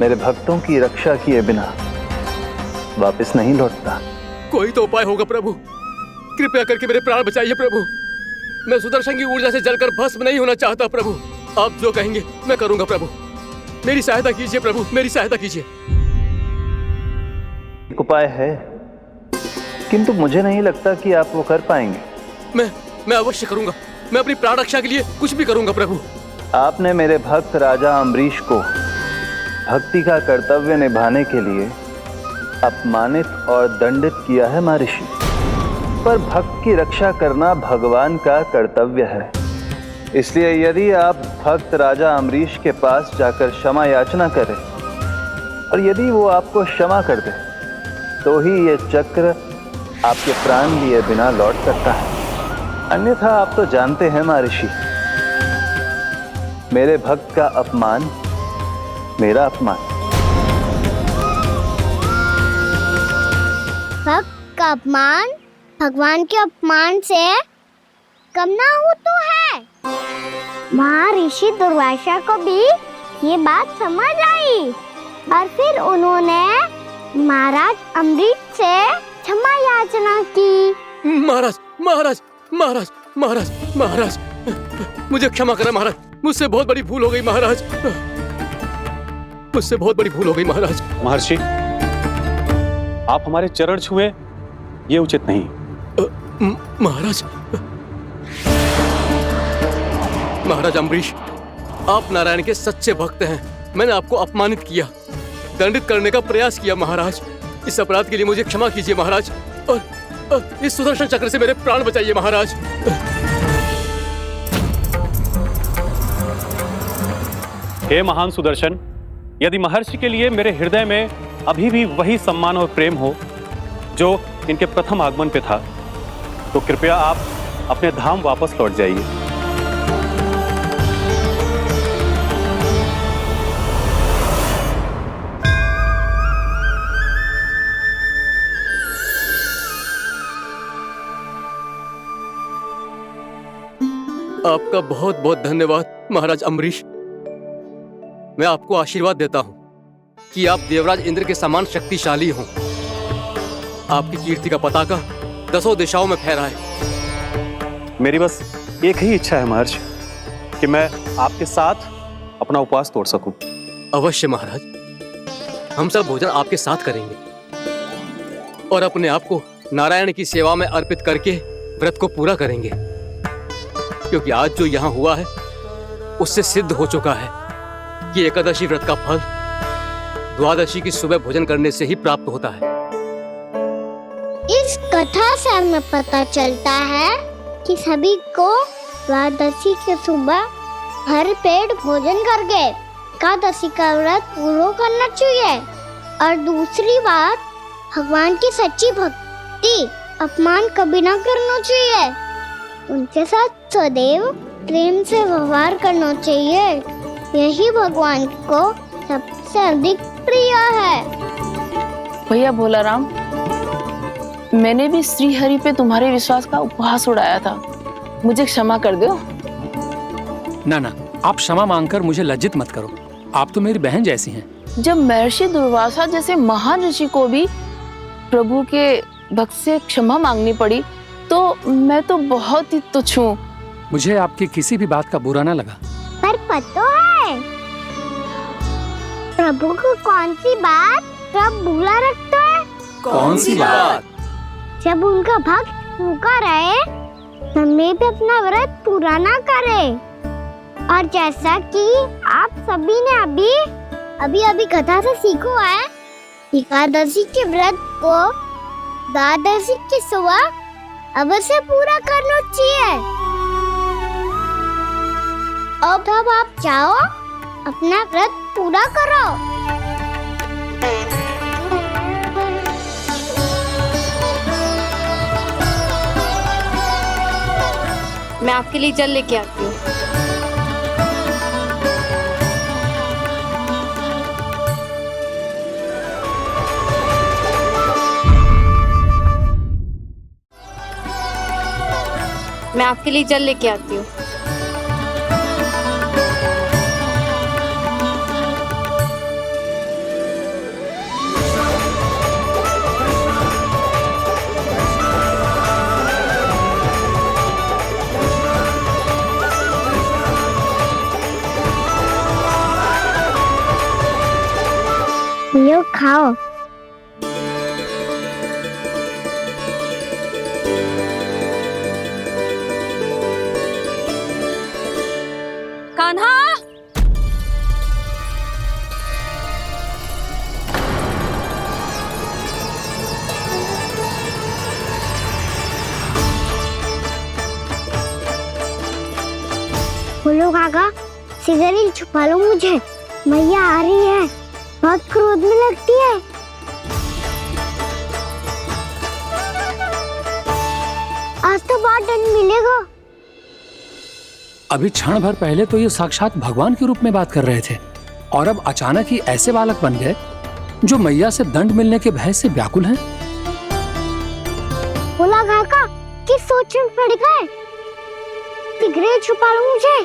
मेरे भक्तों की रक्षा किए बिना वापस नहीं लौटता। कोई तो उपाय होगा प्रभु, कृपया करके मेरे प्राण बचाइए प्रभु। मैं सुदर्शन की ऊर्जा से जलकर भस्म नहीं होना चाहता प्रभु। आप जो कहेंगे मैं करूंगा प्रभु, मेरी सहायता कीजिए प्रभु, मेरी सहायता कीजिए। एक उपाय है, किंतु मुझे नहीं लगता कि आप वो कर पाएंगे। मैं अवश्य करूंगा, मैं अपनी प्राण रक्षा के लिए कुछ भी करूंगा प्रभु। आपने मेरे भक्त राजा अम्बरीश को भक्ति का कर्तव्य निभाने के लिए अपमानित और दंडित किया है महर्षि, पर भक्त की रक्षा करना भगवान का कर्तव्य है। इसलिए यदि आप भक्त राजा अम्बरीश के पास जाकर क्षमा याचना करें और यदि वो आपको क्षमा कर दे तो ही ये चक्र आपके प्राण लिए बिना लौट सकता है। अन्यथा आप तो जानते हैं महर्षि, मेरे भक्त का अपमान मेरा अपमान। भक्त का अपमान भगवान के अपमान से कम ना हो तो है। महर्षि दुर्वासा को भी ये बात समझ आई और फिर उन्होंने महाराज अम्बरीश से क्षमा याचना की। महाराज महाराज महाराज महाराज महाराज, मुझे क्षमा करें महाराज, मुझसे बहुत बड़ी भूल हो गई महाराज, मुझसे बहुत बड़ी भूल हो गई महाराज। महर्षि, आप हमारे चरण छुए ये उचित नहीं। महाराज, महाराज अम्बरीश, आप नारायण के सच्चे भक्त हैं। मैंने आपको अपमानित किया, दंडित करने का प्रयास किया महाराज। इस अपराध के लिए मुझे क्षमा कीजिए महाराज, और इस सुदर्शन चक्र से मेरे प्राण बचाइए महाराज। हे महान सुदर्शन, यदि महर्षि के लिए मेरे हृदय में अभी भी वही सम्मान और प्रेम हो जो इनके प्रथम आगमन पे था, तो कृपया आप अपने धाम वापस लौट जाइए। आपका बहुत बहुत धन्यवाद महाराज अम्बरीश। मैं आपको आशीर्वाद देता हूं कि आप देवराज इंद्र के समान शक्तिशाली हों। आपकी कीर्ति का पताका 10 दिशाओं में फहराए। मेरी बस एक ही इच्छा है महर्षि, कि मैं आपके साथ अपना उपवास तोड़ सकूं। अवश्य महाराज, हम सब भोजन आपके साथ करेंगे और अपने आप को नारायण की सेवा में अर्पित करके व्रत को पूरा करेंगे, क्योंकि आज जो यहाँ हुआ है उससे सिद्ध हो चुका है कि एकादशी व्रत का फल द्वादशी की सुबह भोजन करने से ही प्राप्त होता है। इस कथा से हमें पता चलता है कि सभी को द्वादशी के सुबह भर पेट भोजन करके एकादशी का व्रत पूरा करना चाहिए। और दूसरी बात, भगवान की सच्ची भक्ति अपमान कभी ना करना चाहिए। उनके साथ सदैव प्रेम से व्यवहार करना चाहिए। यही भगवान को सबसे अधिक प्रिय है। भैया भोला राम, मैंने भी श्री हरि पे तुम्हारे विश्वास का उपहास उड़ाया था, मुझे क्षमा कर दो। ना ना, आप क्षमा मांगकर मुझे लज्जित मत करो, आप तो मेरी बहन जैसी हैं। जब महर्षि दुर्वासा जैसे महान ऋषि को भी प्रभु के भक्त से क्षमा मांगनी पड़ी, तो मैं तो बहुत ही तुच्छ हूँ। मुझे आपकी किसी भी बात का बुरा ना लगा। पर पता है प्रभु को कौन सी बात कब बुरा रखता है? कौन सी बात? जब उनका भक्त भूखा रहे, समय पे अपना व्रत पूरा ना करे। और जैसा कि आप सभी ने अभी कथा से सीखो है, एकादशी के व्रत को द्वादशी की सुबह अवश्य पूरा करना चाहिए। अब आप जाओ, अपना व्रत पूरा करो। मैं आपके लिए जल लेके आती हूँ। मैं आपके लिए जल लेके आती हूँ। ये खाओ। कान्हा, बोलो काका, सिगरेट छुपा लो मुझे, मैया आ रही है, बहुत क्रोध में लगती है। आज तो बहुत दंड मिलेगा। अभी क्षण भर पहले तो ये साक्षात भगवान के रूप में बात कर रहे थे, और अब अचानक ही ऐसे बालक बन गए जो मैया से दंड मिलने के भय से व्याकुल हैं। भोला काका किस सोच में पड़ गए? सिगरेट छुपा लो मुझे।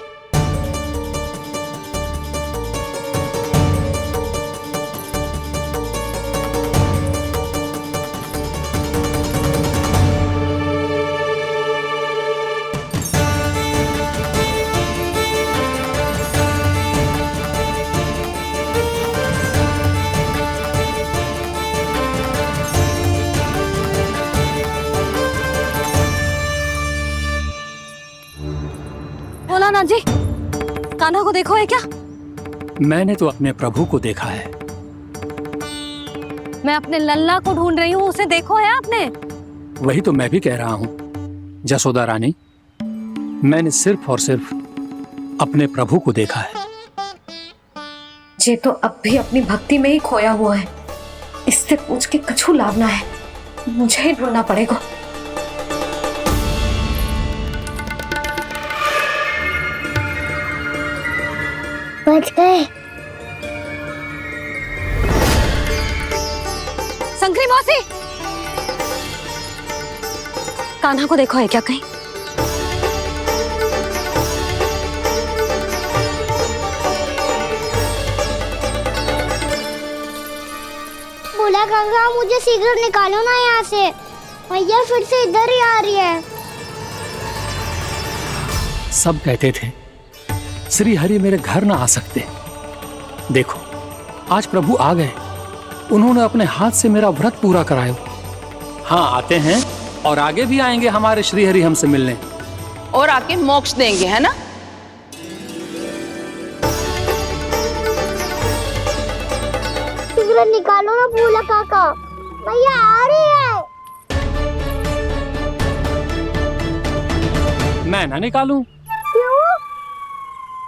भोलानाथ जी, कान्हा को देखो है क्या? मैंने तो अपने प्रभु को देखा है। मैं अपने लल्ला को ढूंढ रही हूँ, उसे देखो है आपने? वही तो मैं भी कह रहा हूँ जसोदा रानी, मैंने सिर्फ और सिर्फ अपने प्रभु को देखा है। ये तो अब भी अपनी भक्ति में ही खोया हुआ है। इससे पूछ के कछु लाभ ना है, मुझे ही ढूंढना पड़ेगा। बच गए। संकरी मौसी, कान्हा को देखो है क्या कहीं? भोला काका मुझे सिगरेट निकालो ना यहाँ से, मैया फिर से इधर ही आ रही है। सब कहते थे श्री हरि मेरे घर ना आ सकते। देखो आज प्रभु आ गए, उन्होंने अपने हाथ से मेरा व्रत पूरा कराया। हाँ आते हैं और आगे भी आएंगे हमारे श्री हरि हमसे मिलने और आके मोक्ष देंगे, है ना? सिगरेट निकालो ना भोला काका, मैया आ रही है। मैं ना निकालूं?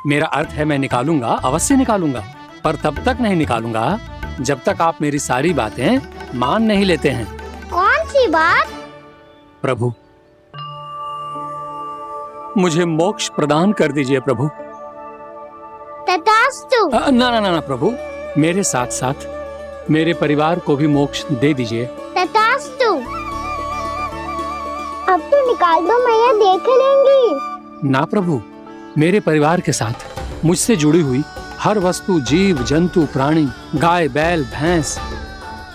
मेरा अर्थ है मैं निकालूंगा, अवश्य निकालूंगा, पर तब तक नहीं निकालूंगा जब तक आप मेरी सारी बातें मान नहीं लेते हैं। कौन सी बात? प्रभु मुझे मोक्ष प्रदान कर दीजिए प्रभु। तथास्तु। ना ना ना प्रभु, मेरे साथ साथ मेरे परिवार को भी मोक्ष दे दीजिए। तथास्तु। अब तो निकाल दो, मैया देख लेंगी। ना प्रभु, मेरे परिवार के साथ मुझसे जुड़ी हुई हर वस्तु, जीव जंतु, प्राणी, गाय बैल भैंस,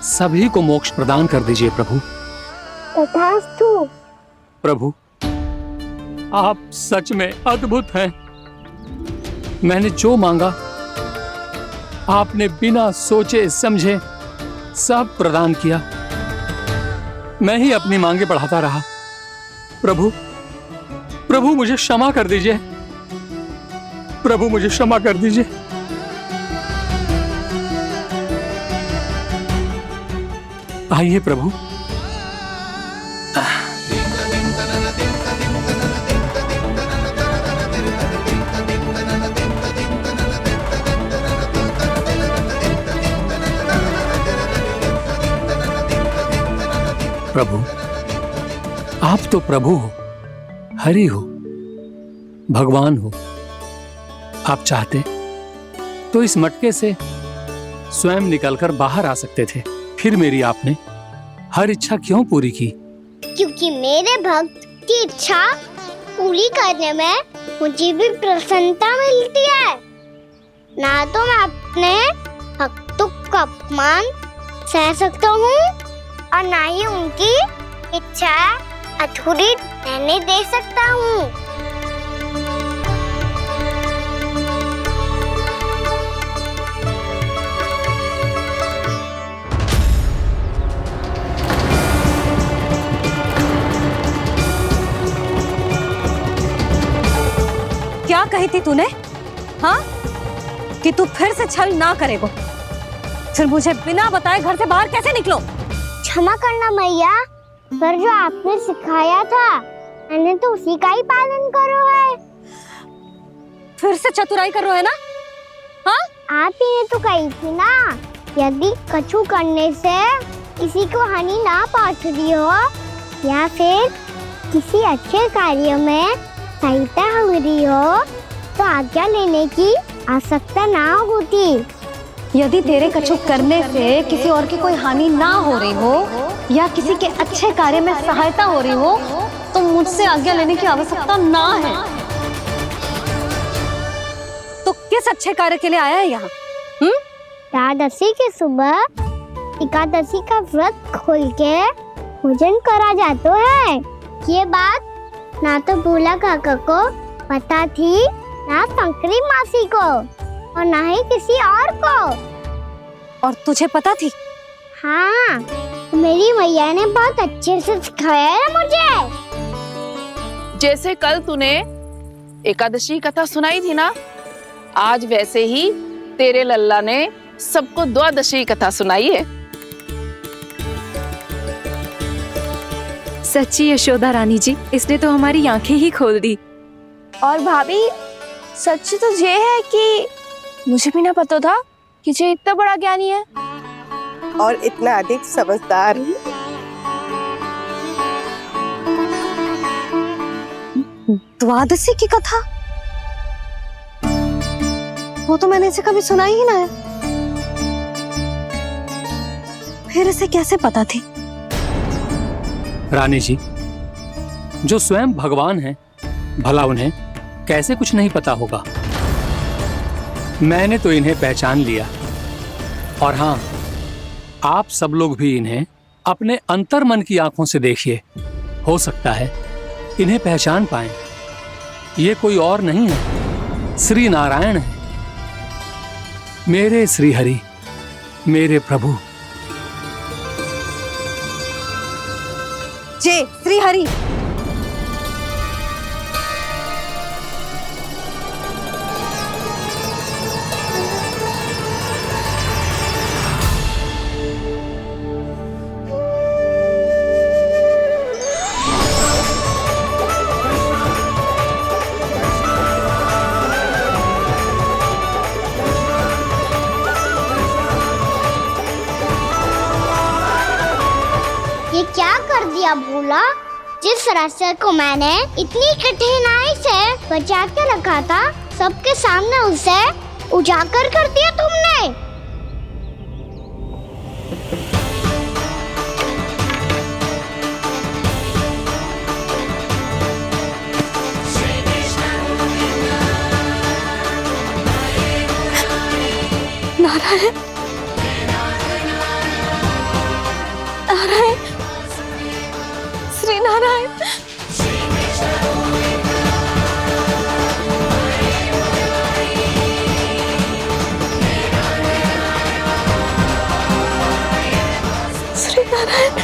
सभी को मोक्ष प्रदान कर दीजिए प्रभु। तथास्तु। प्रभु आप सच में अद्भुत हैं। मैंने जो मांगा आपने बिना सोचे समझे सब प्रदान किया। मैं ही अपनी मांगे बढ़ाता रहा। प्रभु प्रभु मुझे क्षमा कर दीजिए, प्रभु मुझे क्षमा कर दीजिए। आइए प्रभु। प्रभु आप तो प्रभु हो, हरि हो, भगवान हो। आप चाहते तो इस मटके से स्वयं निकलकर बाहर आ सकते थे, फिर मेरी आपने हर इच्छा क्यों पूरी की? क्योंकि मेरे भक्त की इच्छा पूरी करने में मुझे भी प्रसन्नता मिलती है। ना तो मैं अपने भक्तों का अपमान सह सकता हूँ और ना ही उनकी इच्छा अधूरी रहने दे सकता हूँ। क्या कही थी तूने? हाँ, कि तू फिर से छल ना करेगा। फिर मुझे बिना बताए घर से बाहर कैसे निकलो? क्षमा करना मैया, पर जो आपने सिखाया था मैंने तो उसी का ही पालन करो है। फिर से चतुराई कर रहे हो ना? हाँ, आप ही ने तो कही थी ना, यदि कछु करने से किसी को हानि ना पहुंच रही हो या फिर किसी अच्छे कार्य में सहायता हो रही हो तो आज्ञा लेने की आवश्यकता ना होती। यदि तेरे कछुक करने से किसी और की कोई हानि ना हो रही हो या किसी के अच्छे कार्य में सहायता हो रही हो तो मुझसे आज्ञा लेने की आवश्यकता ना है। तो किस अच्छे कार्य के लिए आया है यहाँ? एकादशी की सुबह एकादशी का व्रत खोल के भोजन करा जाता है। ये बात ना तो भोला काका को पता थी, ना शंकरी मासी को, और ना ही किसी और को। और तुझे पता थी? हाँ, मेरी मैया ने बहुत अच्छे से सिखाया है मुझे। जैसे कल तूने एकादशी कथा सुनाई थी ना, आज वैसे ही तेरे लल्ला ने सबको द्वादशी कथा सुनाई है। सच्ची यशोदा रानी जी, इसने तो हमारी आंखें ही खोल दी। और भाभी, सच तो ये है कि मुझे भी ना पता था कि ये इतना बड़ा ज्ञानी है और इतना अधिक समझदार। द्वादशी की कथा? वो तो मैंने इसे कभी सुना ही ना है। फिर इसे कैसे पता थी? रानी जी, जो स्वयं भगवान हैं, भला उन्हें कैसे कुछ नहीं पता होगा। मैंने तो इन्हें पहचान लिया, और हाँ, आप सब लोग भी इन्हें अपने अंतर मन की आंखों से देखिए, हो सकता है इन्हें पहचान पाएं। ये कोई और नहीं है, श्री नारायण है, मेरे श्री हरि, मेरे प्रभु। जय श्री हरि। ये क्या कर दिया भोला? जिस रास्ते को मैंने इतनी कठिनाई से बचा के रखा था, सबके सामने उसे उजागर कर दिया तुमने। नारायण, नारायण, श्री नारायण। श्री नारायण।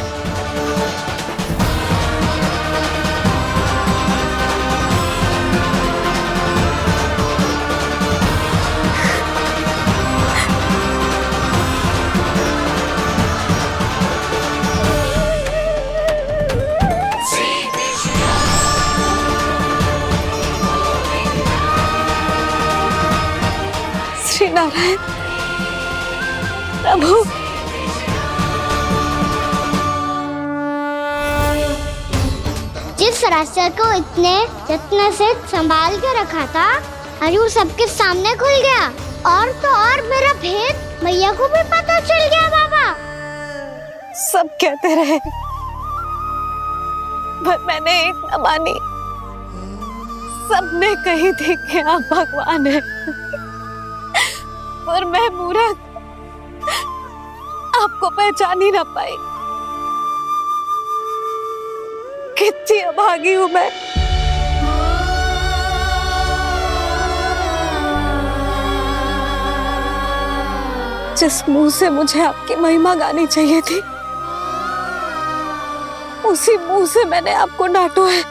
श्री नारायण प्रभु। जिस रास्ते को इतने यत्न से संभाल के रखा था, आज वो सबके सामने खुल गया। और तो और मेरा भेद मैया को भी पता चल गया। बाबा सब कहते रहे, पर मैंने एक न मानी। सबने कही थी कि आप भगवान हैं, पर मैं मूर्ख आपको पहचान ही ना पाई। कितनी अभागी हूं मैं। जिस मुंह से मुझे आपकी महिमा गानी चाहिए थी, उसी मुंह से मैंने आपको डांटा है।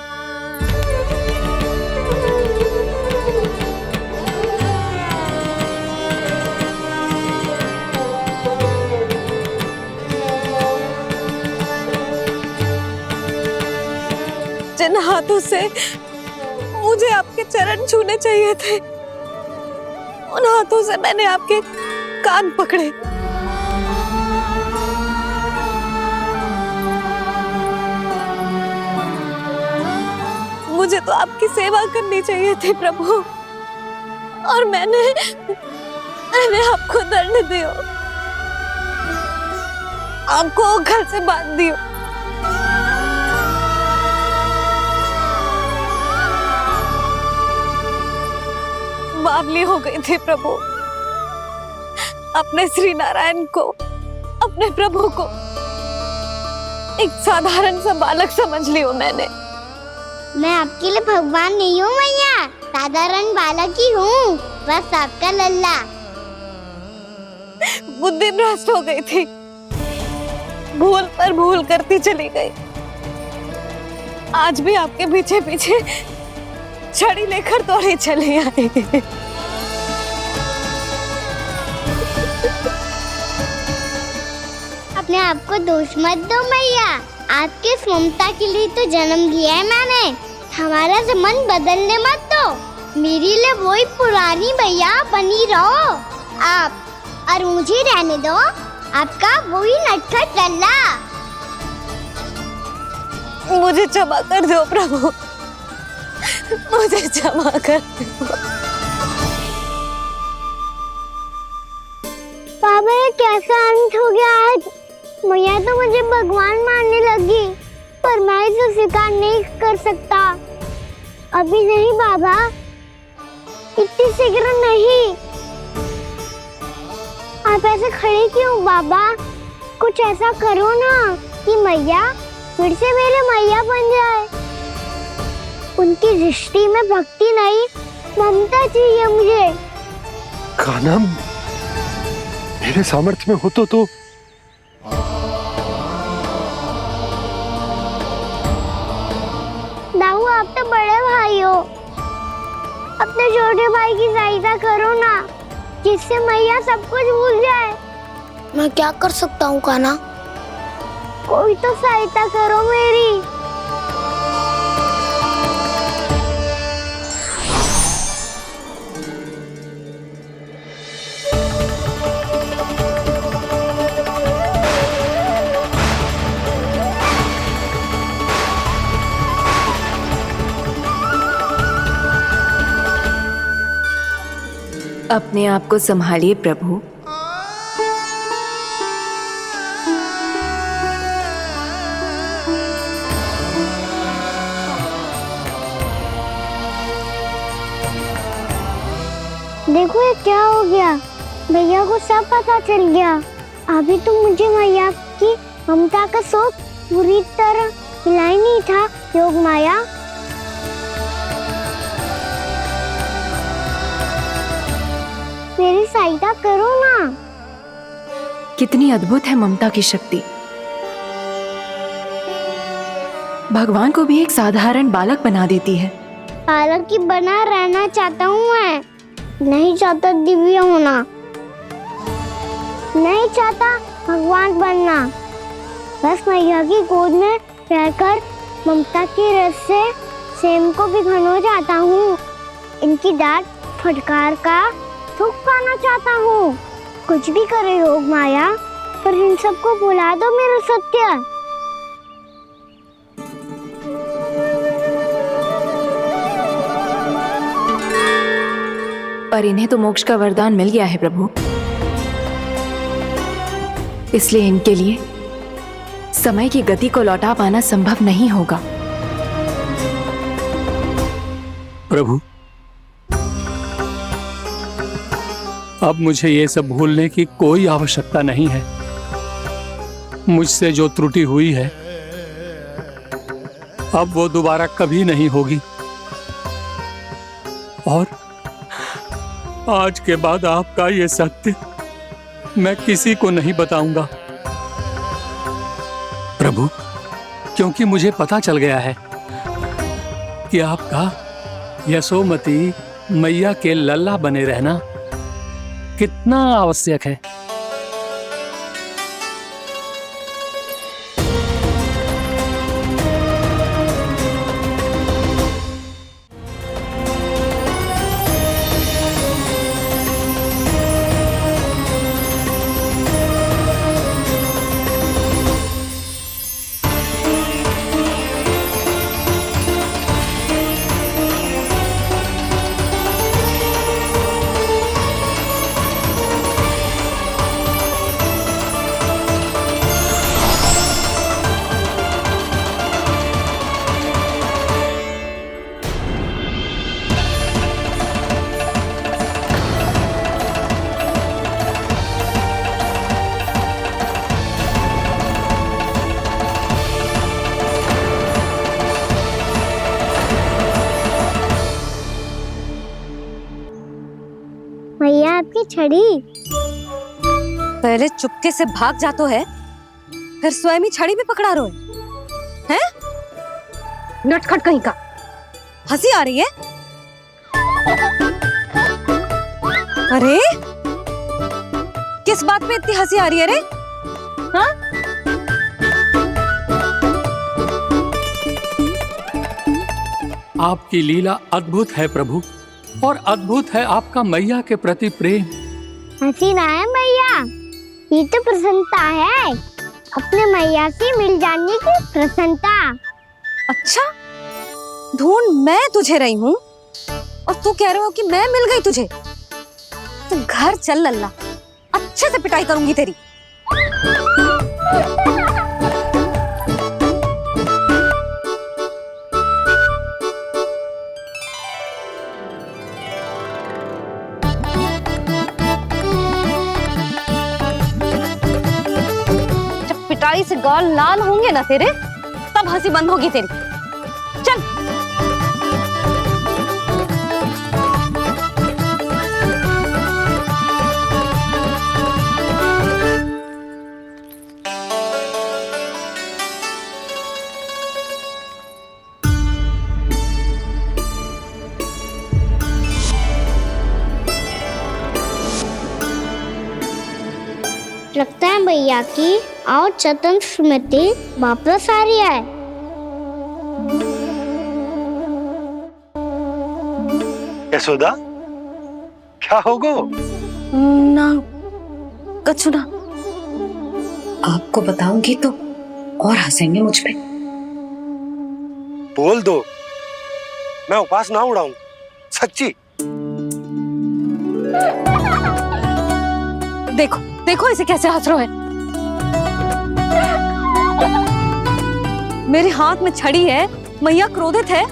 जिन हाथों से मुझे आपके चरण छूने चाहिए थे, उन हाथों से मैंने आपके कान पकड़े। मुझे तो आपकी सेवा करनी चाहिए थी प्रभु, और मैंने मैंने आपको दंड दियो, आपको घर से बांध दियो। बावली हो गई थी प्रभु, अपने श्री नारायण को, अपने प्रभु को एक साधारण सा बालक समझ लियो मैंने। मैं आपके लिए भगवान नहीं हूँ मैया, साधारण बालक ही हूँ, बस आपका लल्ला। बुद्धि भ्रष्ट हो गई थी, भूल पर भूल करती चली गई। आज भी आपके पीछे पीछे छड़ी लेकर दौड़े चले आए। अपने आप को दोष मत दो मैया, आपके इस ममता के लिए तो जन्म लिया है मैंने। हमारा मन बदलने मत दो, मेरे लिए वही पुरानी मैया बनी रहो आप, और मुझे रहने दो आपका वही नटखट लल्ला। मुझे क्षमा कर दो प्रभु, मुझे क्षमा कर दो। बाबा ये कैसा अंत हो गया आज? मैया तो मुझे भगवान मानने लगी, पर मैं इसे स्वीकार नहीं कर सकता। अभी नहीं बाबा, इतनी शीघ्र नहीं। आप ऐसे खड़े क्यों बाबा? कुछ ऐसा करो ना कि मैया फिर से मेरे मैया बन जाए। उनकी दृष्टि में भक्ति नहीं, ममता चाहिए मुझे। कान्हा, मेरे सामर्थ्य में हो तो दाऊ, आप तो बड़े भाई हो, अपने छोटे भाई की सहायता करो ना, जिससे मैया सब कुछ भूल जाए। मैं क्या कर सकता हूँ कान्हा? कोई तो सहायता करो मेरी। अपने आप को संभालिए प्रभु। देखो ये क्या हो गया, भैया को सब पता चल गया। अभी तो मुझे मैया की ममता का शौक पूरी तरह मिला ही नहीं था। योग माया, मेरी सहायता करो ना। कितनी अद्भुत है ममता की शक्ति। भगवान को भी एक साधारण बालक बना देती है। बालक की बना रहना चाहता हूँ मैं, नहीं चाहता दिव्य होना, नहीं चाहता भगवान बनना। बस मैया की गोद में रहकर ममता की रस से सेम को भिगोना चाहता हूँ। इनकी डांट फटकार का सुख पाना चाहता हूँ। कुछ भी करे योग माया, पर इन सबको भुला दो मेरा सत्य। पर इन्हें तो मोक्ष का वरदान मिल गया है प्रभु, इसलिए इनके लिए समय की गति को लौटा पाना संभव नहीं होगा। प्रभु, अब मुझे ये सब भूलने की कोई आवश्यकता नहीं है। मुझसे जो त्रुटि हुई है अब वो दोबारा कभी नहीं होगी, और आज के बाद आपका ये सत्य मैं किसी को नहीं बताऊंगा प्रभु, क्योंकि मुझे पता चल गया है कि आपका यशोमती मैया के लल्ला बने रहना कितना आवश्यक है। आपकी छड़ी। पहले चुपके से भाग जातो है, फिर स्वयं ही छड़ी भी पकड़ा रो है? नटखट कहीं का। हंसी आ रही है? अरे किस बात पे इतनी हंसी आ रही है रे? हाँ? आपकी लीला अद्भुत है प्रभु, और अद्भुत है आपका मैया के प्रति प्रेम। हंसी ना है मैया, ये तो प्रसन्नता है, अपने मैया से मिल जाने की प्रसन्नता। अच्छा, ढूंढ मैं तुझे रही हूँ और तू कह रहे हो कि मैं मिल गई तुझे। तू घर चल लल्ला, अच्छे से पिटाई करूंगी तेरी। जब पिटाई से गाल लाल होंगे ना तेरे, तब हंसी बंद होगी तेरी। चल। लगता है भैया की और चतन स्मृति वापस आ रही है। यशोदा, क्या होगो? ना कछु ना। आपको बताऊंगी तो और हंसेंगे मुझ पे। बोल दो, मैं उपास ना उड़ाऊं, सच्ची। देखो देखो इसे कैसे हंस रहा है। मेरे हाथ में छड़ी है, मैया क्रोधित है,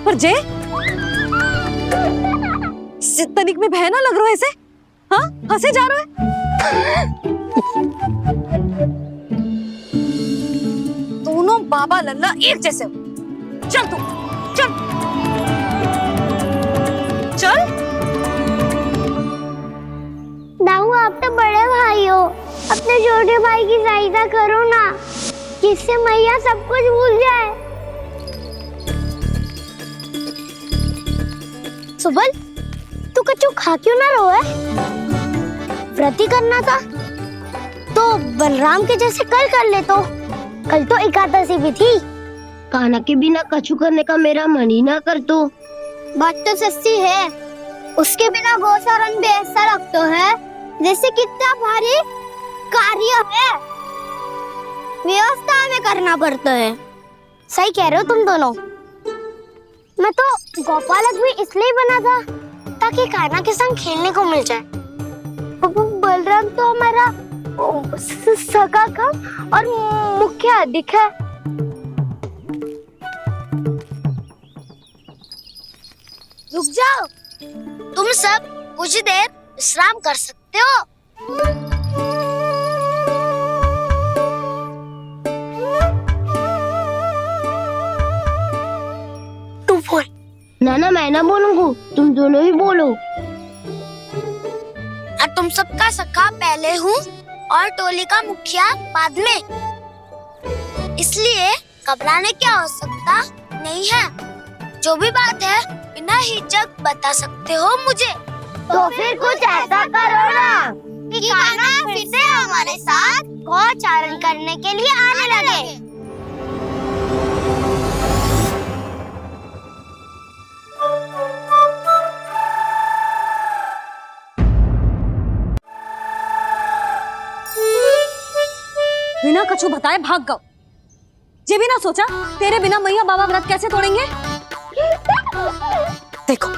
पर जे तनिक में बहना लग रहा है इसे। हाँ, हंसे जा रहा है। दोनों बाबा लल्ला एक जैसे हो। चल तू, चल चल। दाऊ, आप तो बड़े भाई हो, अपने छोटे भाई की सहायता करो ना, जिससे मैया सब कुछ भूल जाए। सुबल, तू कछु खा क्यों ना रो है? व्रत ही करना था तो बलराम के जैसे कल कर ले। तो कल तो एकादशी भी थी। खाना के बिना कछु करने का मेरा मन ही ना कर। तो बात तो सच्ची है, उसके बिना गोसारण भी ऐसा लगता है जैसे कितना भारी कार्य है, व्यवस्था में करना पड़ता है। सही कह रहे हो तुम दोनों। मैं तो गोपालक भी इसलिए बना था ताकि कान्हा के संग खेलने को मिल जाए। बलराम तो हमारा सगा काम और मुख्य अधिक है। रुक जाओ, तुम सब कुछ देर विश्राम कर सकते हो। तू बोल। ना मैं ना बोलूंगा, तुम दोनों ही बोलो। और तुम सबका सखा पहले हूँ और टोली का मुखिया बाद में, इसलिए घबराने की आवश्यकता नहीं है। जो भी बात है बिना हिचक बता सकते हो मुझे। तो फिर कुछ ऐसा करो ना कि कान्हा फिर से हमारे साथ गौचारण करने के लिए आने लगे। बिना कछु बताए भाग गओ। ये भी ना सोचा तेरे बिना मैया बाबा व्रत कैसे तोड़ेंगे। देखो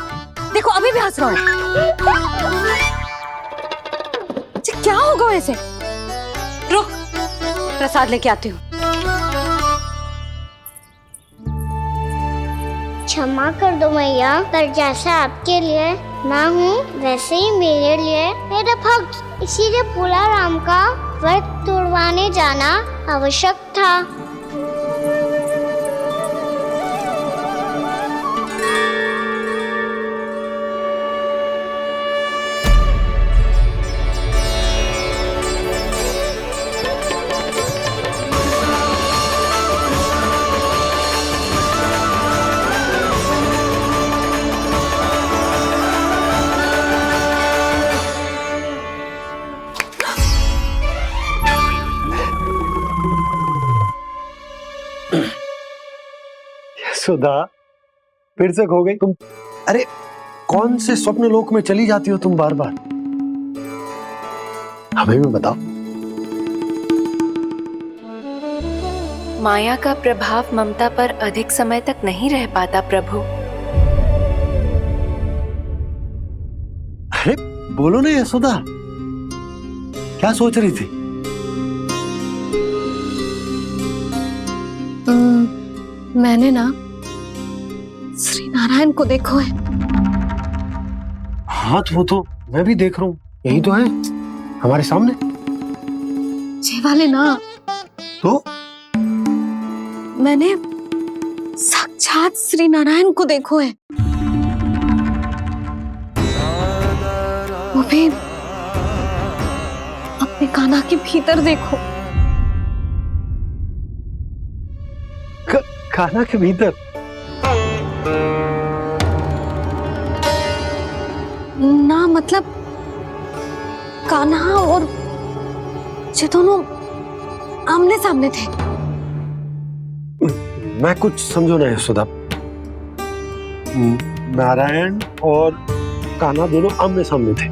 देखो अभी भी हंस रहा है। क्या होगा वैसे? रुक, प्रसाद लेके आती हूँ। क्षमा कर दो मैया, पर जैसा आपके लिए ना हूँ वैसे ही मेरे लिए मेरा भक्त, इसीलिए भोला राम का व्रत तोड़वाने जाना आवश्यक था। सुधा, फिर से खो गई तुम। अरे कौन से स्वप्न लोक में चली जाती हो तुम बार बार? हमें भी बताओ। माया का प्रभाव ममता पर अधिक समय तक नहीं रह पाता प्रभु। अरे बोलो ना यशोदा, क्या सोच रही थी? मैंने ना श्री नारायण को देखो है। हाँ तो वो तो मैं भी देख रहा हूँ, यही तो है हमारे सामने। ये वाले ना, तो मैंने साक्षात श्री नारायण को देखो है, वो भी अपने कान्हा के भीतर देखो। कान्हा के भीतर? ना मतलब कान्हा और ये दोनों आमने सामने थे। मैं कुछ समझो ना यशोदा। नारायण और कान्हा दोनों आमने सामने थे?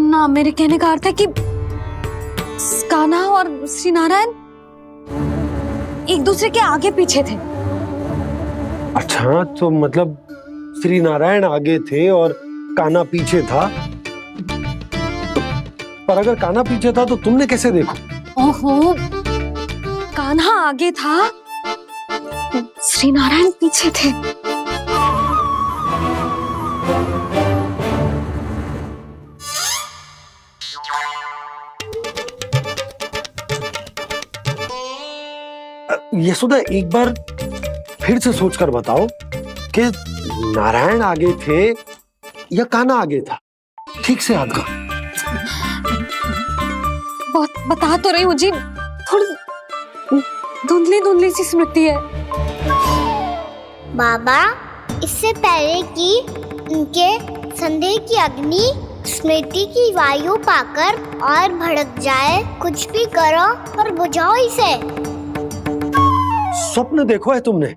ना, मेरे कहने का अर्थ है कि कान्हा और श्री नारायण एक दूसरे के आगे पीछे थे। अच्छा, तो मतलब श्री नारायण आगे थे और कान्हा पीछे था। पर अगर कान्हा पीछे था तो तुमने कैसे देखो? ओहो, कान्हा आगे था, श्री नारायण पीछे थे। यशोदा, एक बार फिर से सोचकर बताओ कि नारायण आगे थे या कान्हा आगे था? ठीक से याद करो। बता तो रही हूँ जी, थोड़ी धुंधली धुंधली सी स्मृति है। बाबा, इससे पहले कि उनके संदेह की अग्नि स्मृति की वायु पाकर और भड़क जाए, कुछ भी करो और बुझाओ इसे। स्वप्न देखो है तुमने?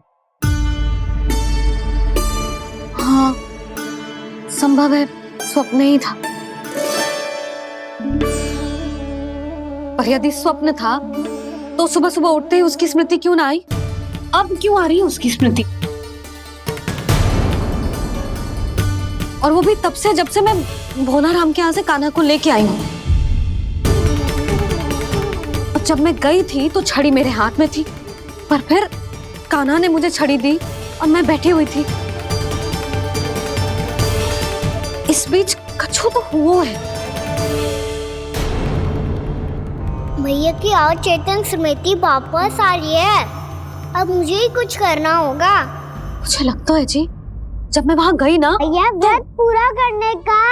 हाँ, संभव है स्वप्न ही था। पर यदि स्वप्न था तो सुबह सुबह उठते ही उसकी स्मृति क्यों ना आई? अब क्यों आ रही है उसकी स्मृति? और वो भी तब से जब से मैं भोलाराम के यहाँ से कान्हा को लेके आई हूँ। जब मैं गई थी तो छड़ी मेरे हाथ में थी, पर फिर कान्हा ने मुझे छड़ी दी और मैं बैठी हुई थी। इस बीच कछु तो हुआ है। भैया की अचेतन स्मृति वापस आ रही है। अब मुझे ही कुछ करना होगा। मुझे लगता है जी, जब मैं वहाँ गई ना, भैया व्रत पूरा करने का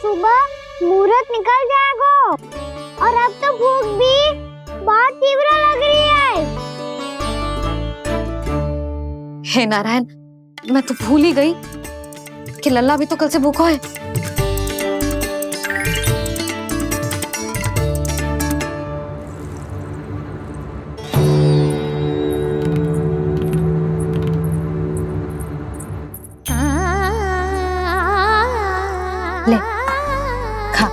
सुबह मुहूर्त निकल जाएगा और अब तो भूख भी बहुत तीव्र लग रही है। हे नारायण, मैं तो भूल ही गई कि लल्ला भी तो कल से भूखा है। ले, खा।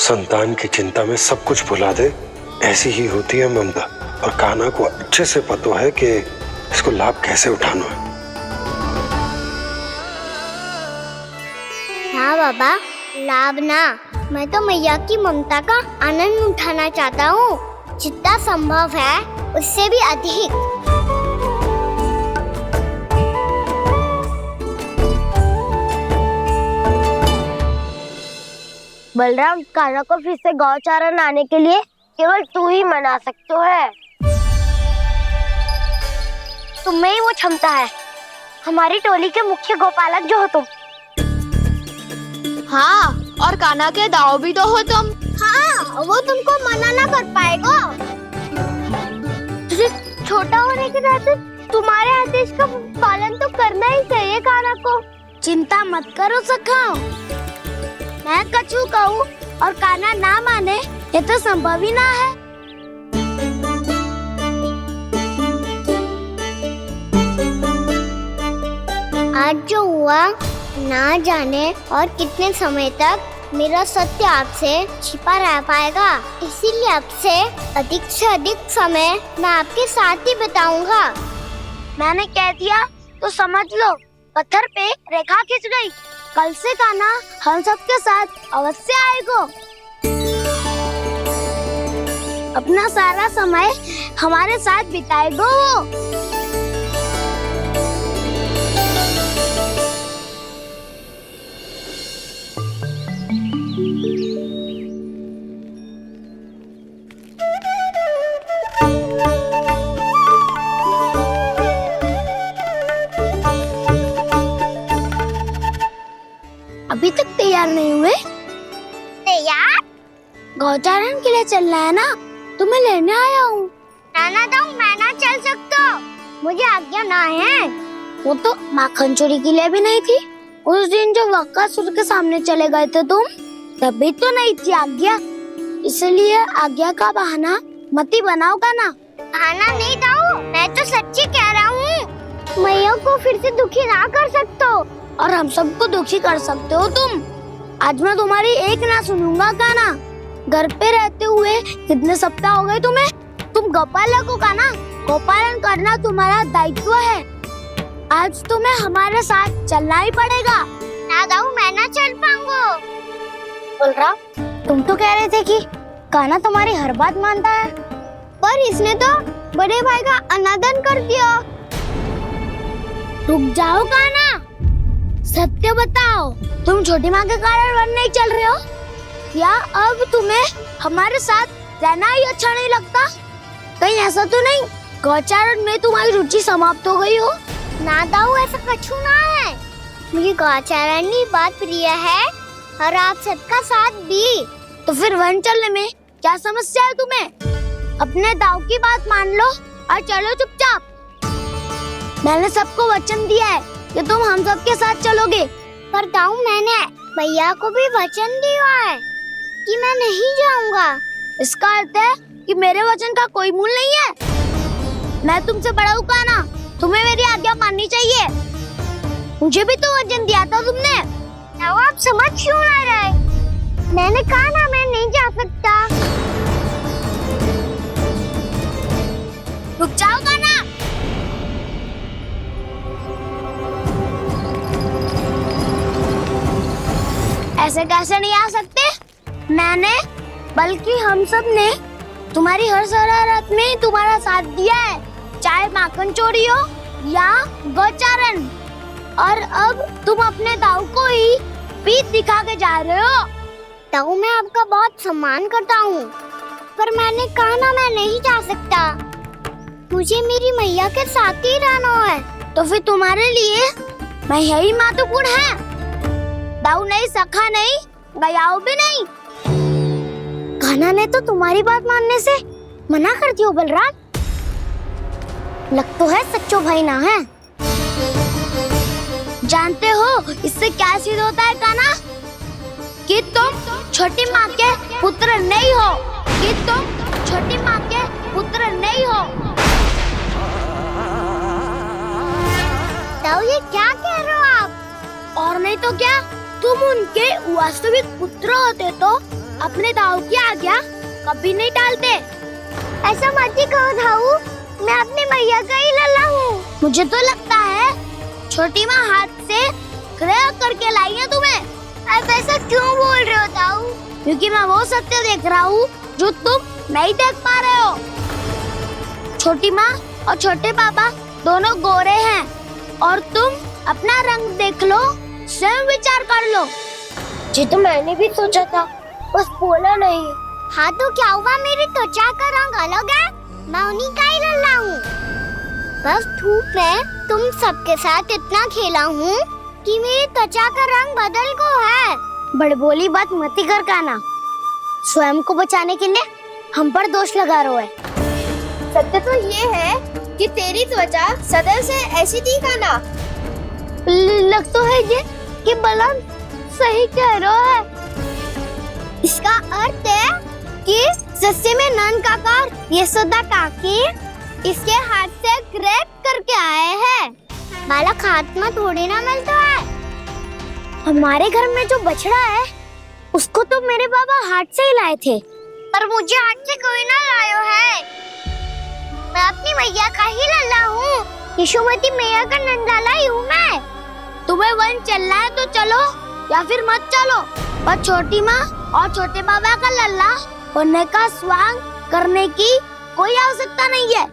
संतान की चिंता में सब कुछ भुला दे, ऐसी ही होती है ममता। और कान्हा को अच्छे से पता है कि इसको लाभ कैसे उठाना है। हाँ बाबा, लाभ ना, मैं तो मैया की ममता का आनंद उठाना चाहता हूँ, जितना संभव है उससे भी अधिक। बलराम, कान्हा को फिर से गौचारा लाने के लिए केवल तू ही मना सकते है। तुम में ही वो क्षमता है, हमारी टोली के मुख्य गोपालक जो हो तुम। हाँ, और कान्हा के दाव भी तो हो तुम। हाँ, वो तुमको मना ना कर पाएगा। तुझे छोटा होने के नाते तुम्हारे आदेश का पालन तो करना ही चाहिए कान्हा को। चिंता मत करो सखा, मैं कछु कहूँ और कान्हा ना माने ये तो संभव ही ना है। आज जो हुआ ना जाने और कितने समय तक मेरा सत्य आपसे छिपा रह पाएगा, इसीलिए आपसे अधिक से अधिक समय मैं आपके साथ ही बिताऊंगा। मैंने कह दिया तो समझ लो, पत्थर पे रेखा खिंच गई। कल से कान्हा हम सबके साथ अवश्य आएगा। अपना सारा समय हमारे साथ बिताएगा वो। अभी तक तैयार नहीं हुए? तैयार? गौचारण के लिए चलना है ना, तुम्हें लेने आया हूँ। नाना दाऊ, मैं ना चल सकता, मुझे आज्ञा ना है। वो तो माखन चोरी के लिए भी नहीं थी। उस दिन जो बकासुर के सामने चले गए थे तुम, तभी तो नहीं थी आज्ञा। इसलिए आज्ञा का बहाना मत ही बनाओ ना। बहाना नहीं दाऊ, मैं तो सच्ची कह रहा हूँ। मैया को फिर से दुखी ना कर सकते हो और हम सबको दुखी कर सकते हो तुम। आज मैं तुम्हारी एक ना सुनूंगा कान्हा। घर पे रहते हुए कितने सप्ताह हो गए तुम्हें? तुम गोपालक हो कान्हा, गोपालन करना तुम्हारा दायित्व है। आज तुम्हें हमारे साथ चलना ही पड़ेगा। ना दाऊ, मैं ना चल पाऊंगा। बलराम, तुम तो कह रहे थे कि कान्हा तुम्हारी हर बात मानता है, पर इसने तो बड़े भाई का अनादर कर दिया। रुक जाओ कान्हा, सत्य बताओ, तुम छोटी माँ के कारण वन नहीं चल रहे हो या अब तुम्हें हमारे साथ रहना ही अच्छा नहीं लगता? कहीं ऐसा तो नहीं गौचारण में तुम्हारी रुचि समाप्त हो गई हो? ना दाऊ, ऐसा कछु ना है। मुझे गौचारण की बात प्रिय है और आप सबका साथ भी। तो फिर वन चलने में क्या समस्या है तुम्हें? अपने दाऊ की बात मान लो और चलो चुपचाप। मैंने सबको वचन दिया है कि तुम हम सबके साथ चलोगे। पर दाऊ, मैंने भैया को भी वचन दिया है कि मैं नहीं जाऊंगा। इसका अर्थ है कि मेरे वचन का कोई मूल नहीं है। मैं तुमसे बड़ा हूँ कान्हा, तुम्हें मेरी आज्ञा माननी चाहिए। मुझे भी तो वचन दिया था तुमने। दाऊ, आप समझ क्यों ना रहे? मैंने कहा ना, मैं नहीं जा सकता। रुक जाओ कान्हा। ऐसे कैसे नहीं आ सकते? मैंने बल्कि हम सब ने तुम्हारी हर शरारत में तुम्हारा साथ दिया है, चाहे माखन चोरी हो या गौचारण। और अब तुम अपने दाऊ को ही पीठ दिखा के जा रहे हो। दाऊ, मैं आपका बहुत सम्मान करता हूँ, पर मैंने कहा ना, मैं नहीं जा सकता। मुझे मेरी मैया के साथ ही रहना है। तो फिर तुम्हारे लिए मैं यही महत्वपूर्ण है। दाऊ नहीं, सखा नहीं, गयाऊ भी नहीं। कान्हा ने तो तुम्हारी बात मानने से मना कर दिया। बलराम, लग तो है सच्चो भाई ना है। जानते हो इससे क्या सिद्ध होता है कान्हा? कि तुम छोटी माँ के पुत्र नहीं हो, कि तुम छोटी माँ के पुत्र नहीं हो। दाऊ, ये क्या कह रहे हो आप? और नहीं तो क्या, तुम उनके वास्तविक पुत्र होते तो अपने दाऊ की आज्ञा कभी नहीं टालते। ऐसा मत ही कहो दाऊ, मैं अपनी मैया का ही लल्ला हूँ। मुझे तो लगता है छोटी माँ हाथ से ग्रह करके लाई है तुम्हें। आप ऐसा क्यों बोल रहे हो दाऊ? क्योंकि मैं वो सत्य देख रहा हूँ जो तुम नहीं देख पा रहे हो। छोटी माँ और छोटे पापा दोनों गोरे हैं और तुम अपना रंग देख लो, स्वयं विचार कर लो। जी तो मैंने भी सोचा था, बस बोला नहीं। हाँ तो क्या हुआ, मेरी त्वचा का रंग अलग है, मैं उन्हीं का ही लल्ला हूँ। बस धूप में तुम सबके साथ इतना खेला हूँ कि मेरी त्वचा का रंग बदल को है। बड़बोली बात मत ही कर कान्हा, स्वयं को बचाने के लिए हम पर दोष लगा रहे हो। सत्य तो ये है कि तेरी त्वचा सदैव से ऐसी थी खाना। लग तो है ये कि बलराम सही कह रहा है। इसका अर्थ है कि सस्ते में नन काकार यशोदा काकी इसके हाथ से ग्रेप करके आए हैं। बालक हाथ में थोड़ी ना मिलता है। हमारे घर में जो बछड़ा है उसको तो मेरे बाबा हाथ से ही लाए थे, पर मुझे हाथ से कोई ना लायो है। मैं अपनी मैया का ही लल्ला हूँ, यशोमती मैया का नंदलाला ही हूँ मैं। तुम्हें वन चलना है तो चलो या फिर मत चलो, पर छोटी माँ और छोटे बाबा का लल्ला होने का स्वांग करने की कोई आवश्यकता नहीं है।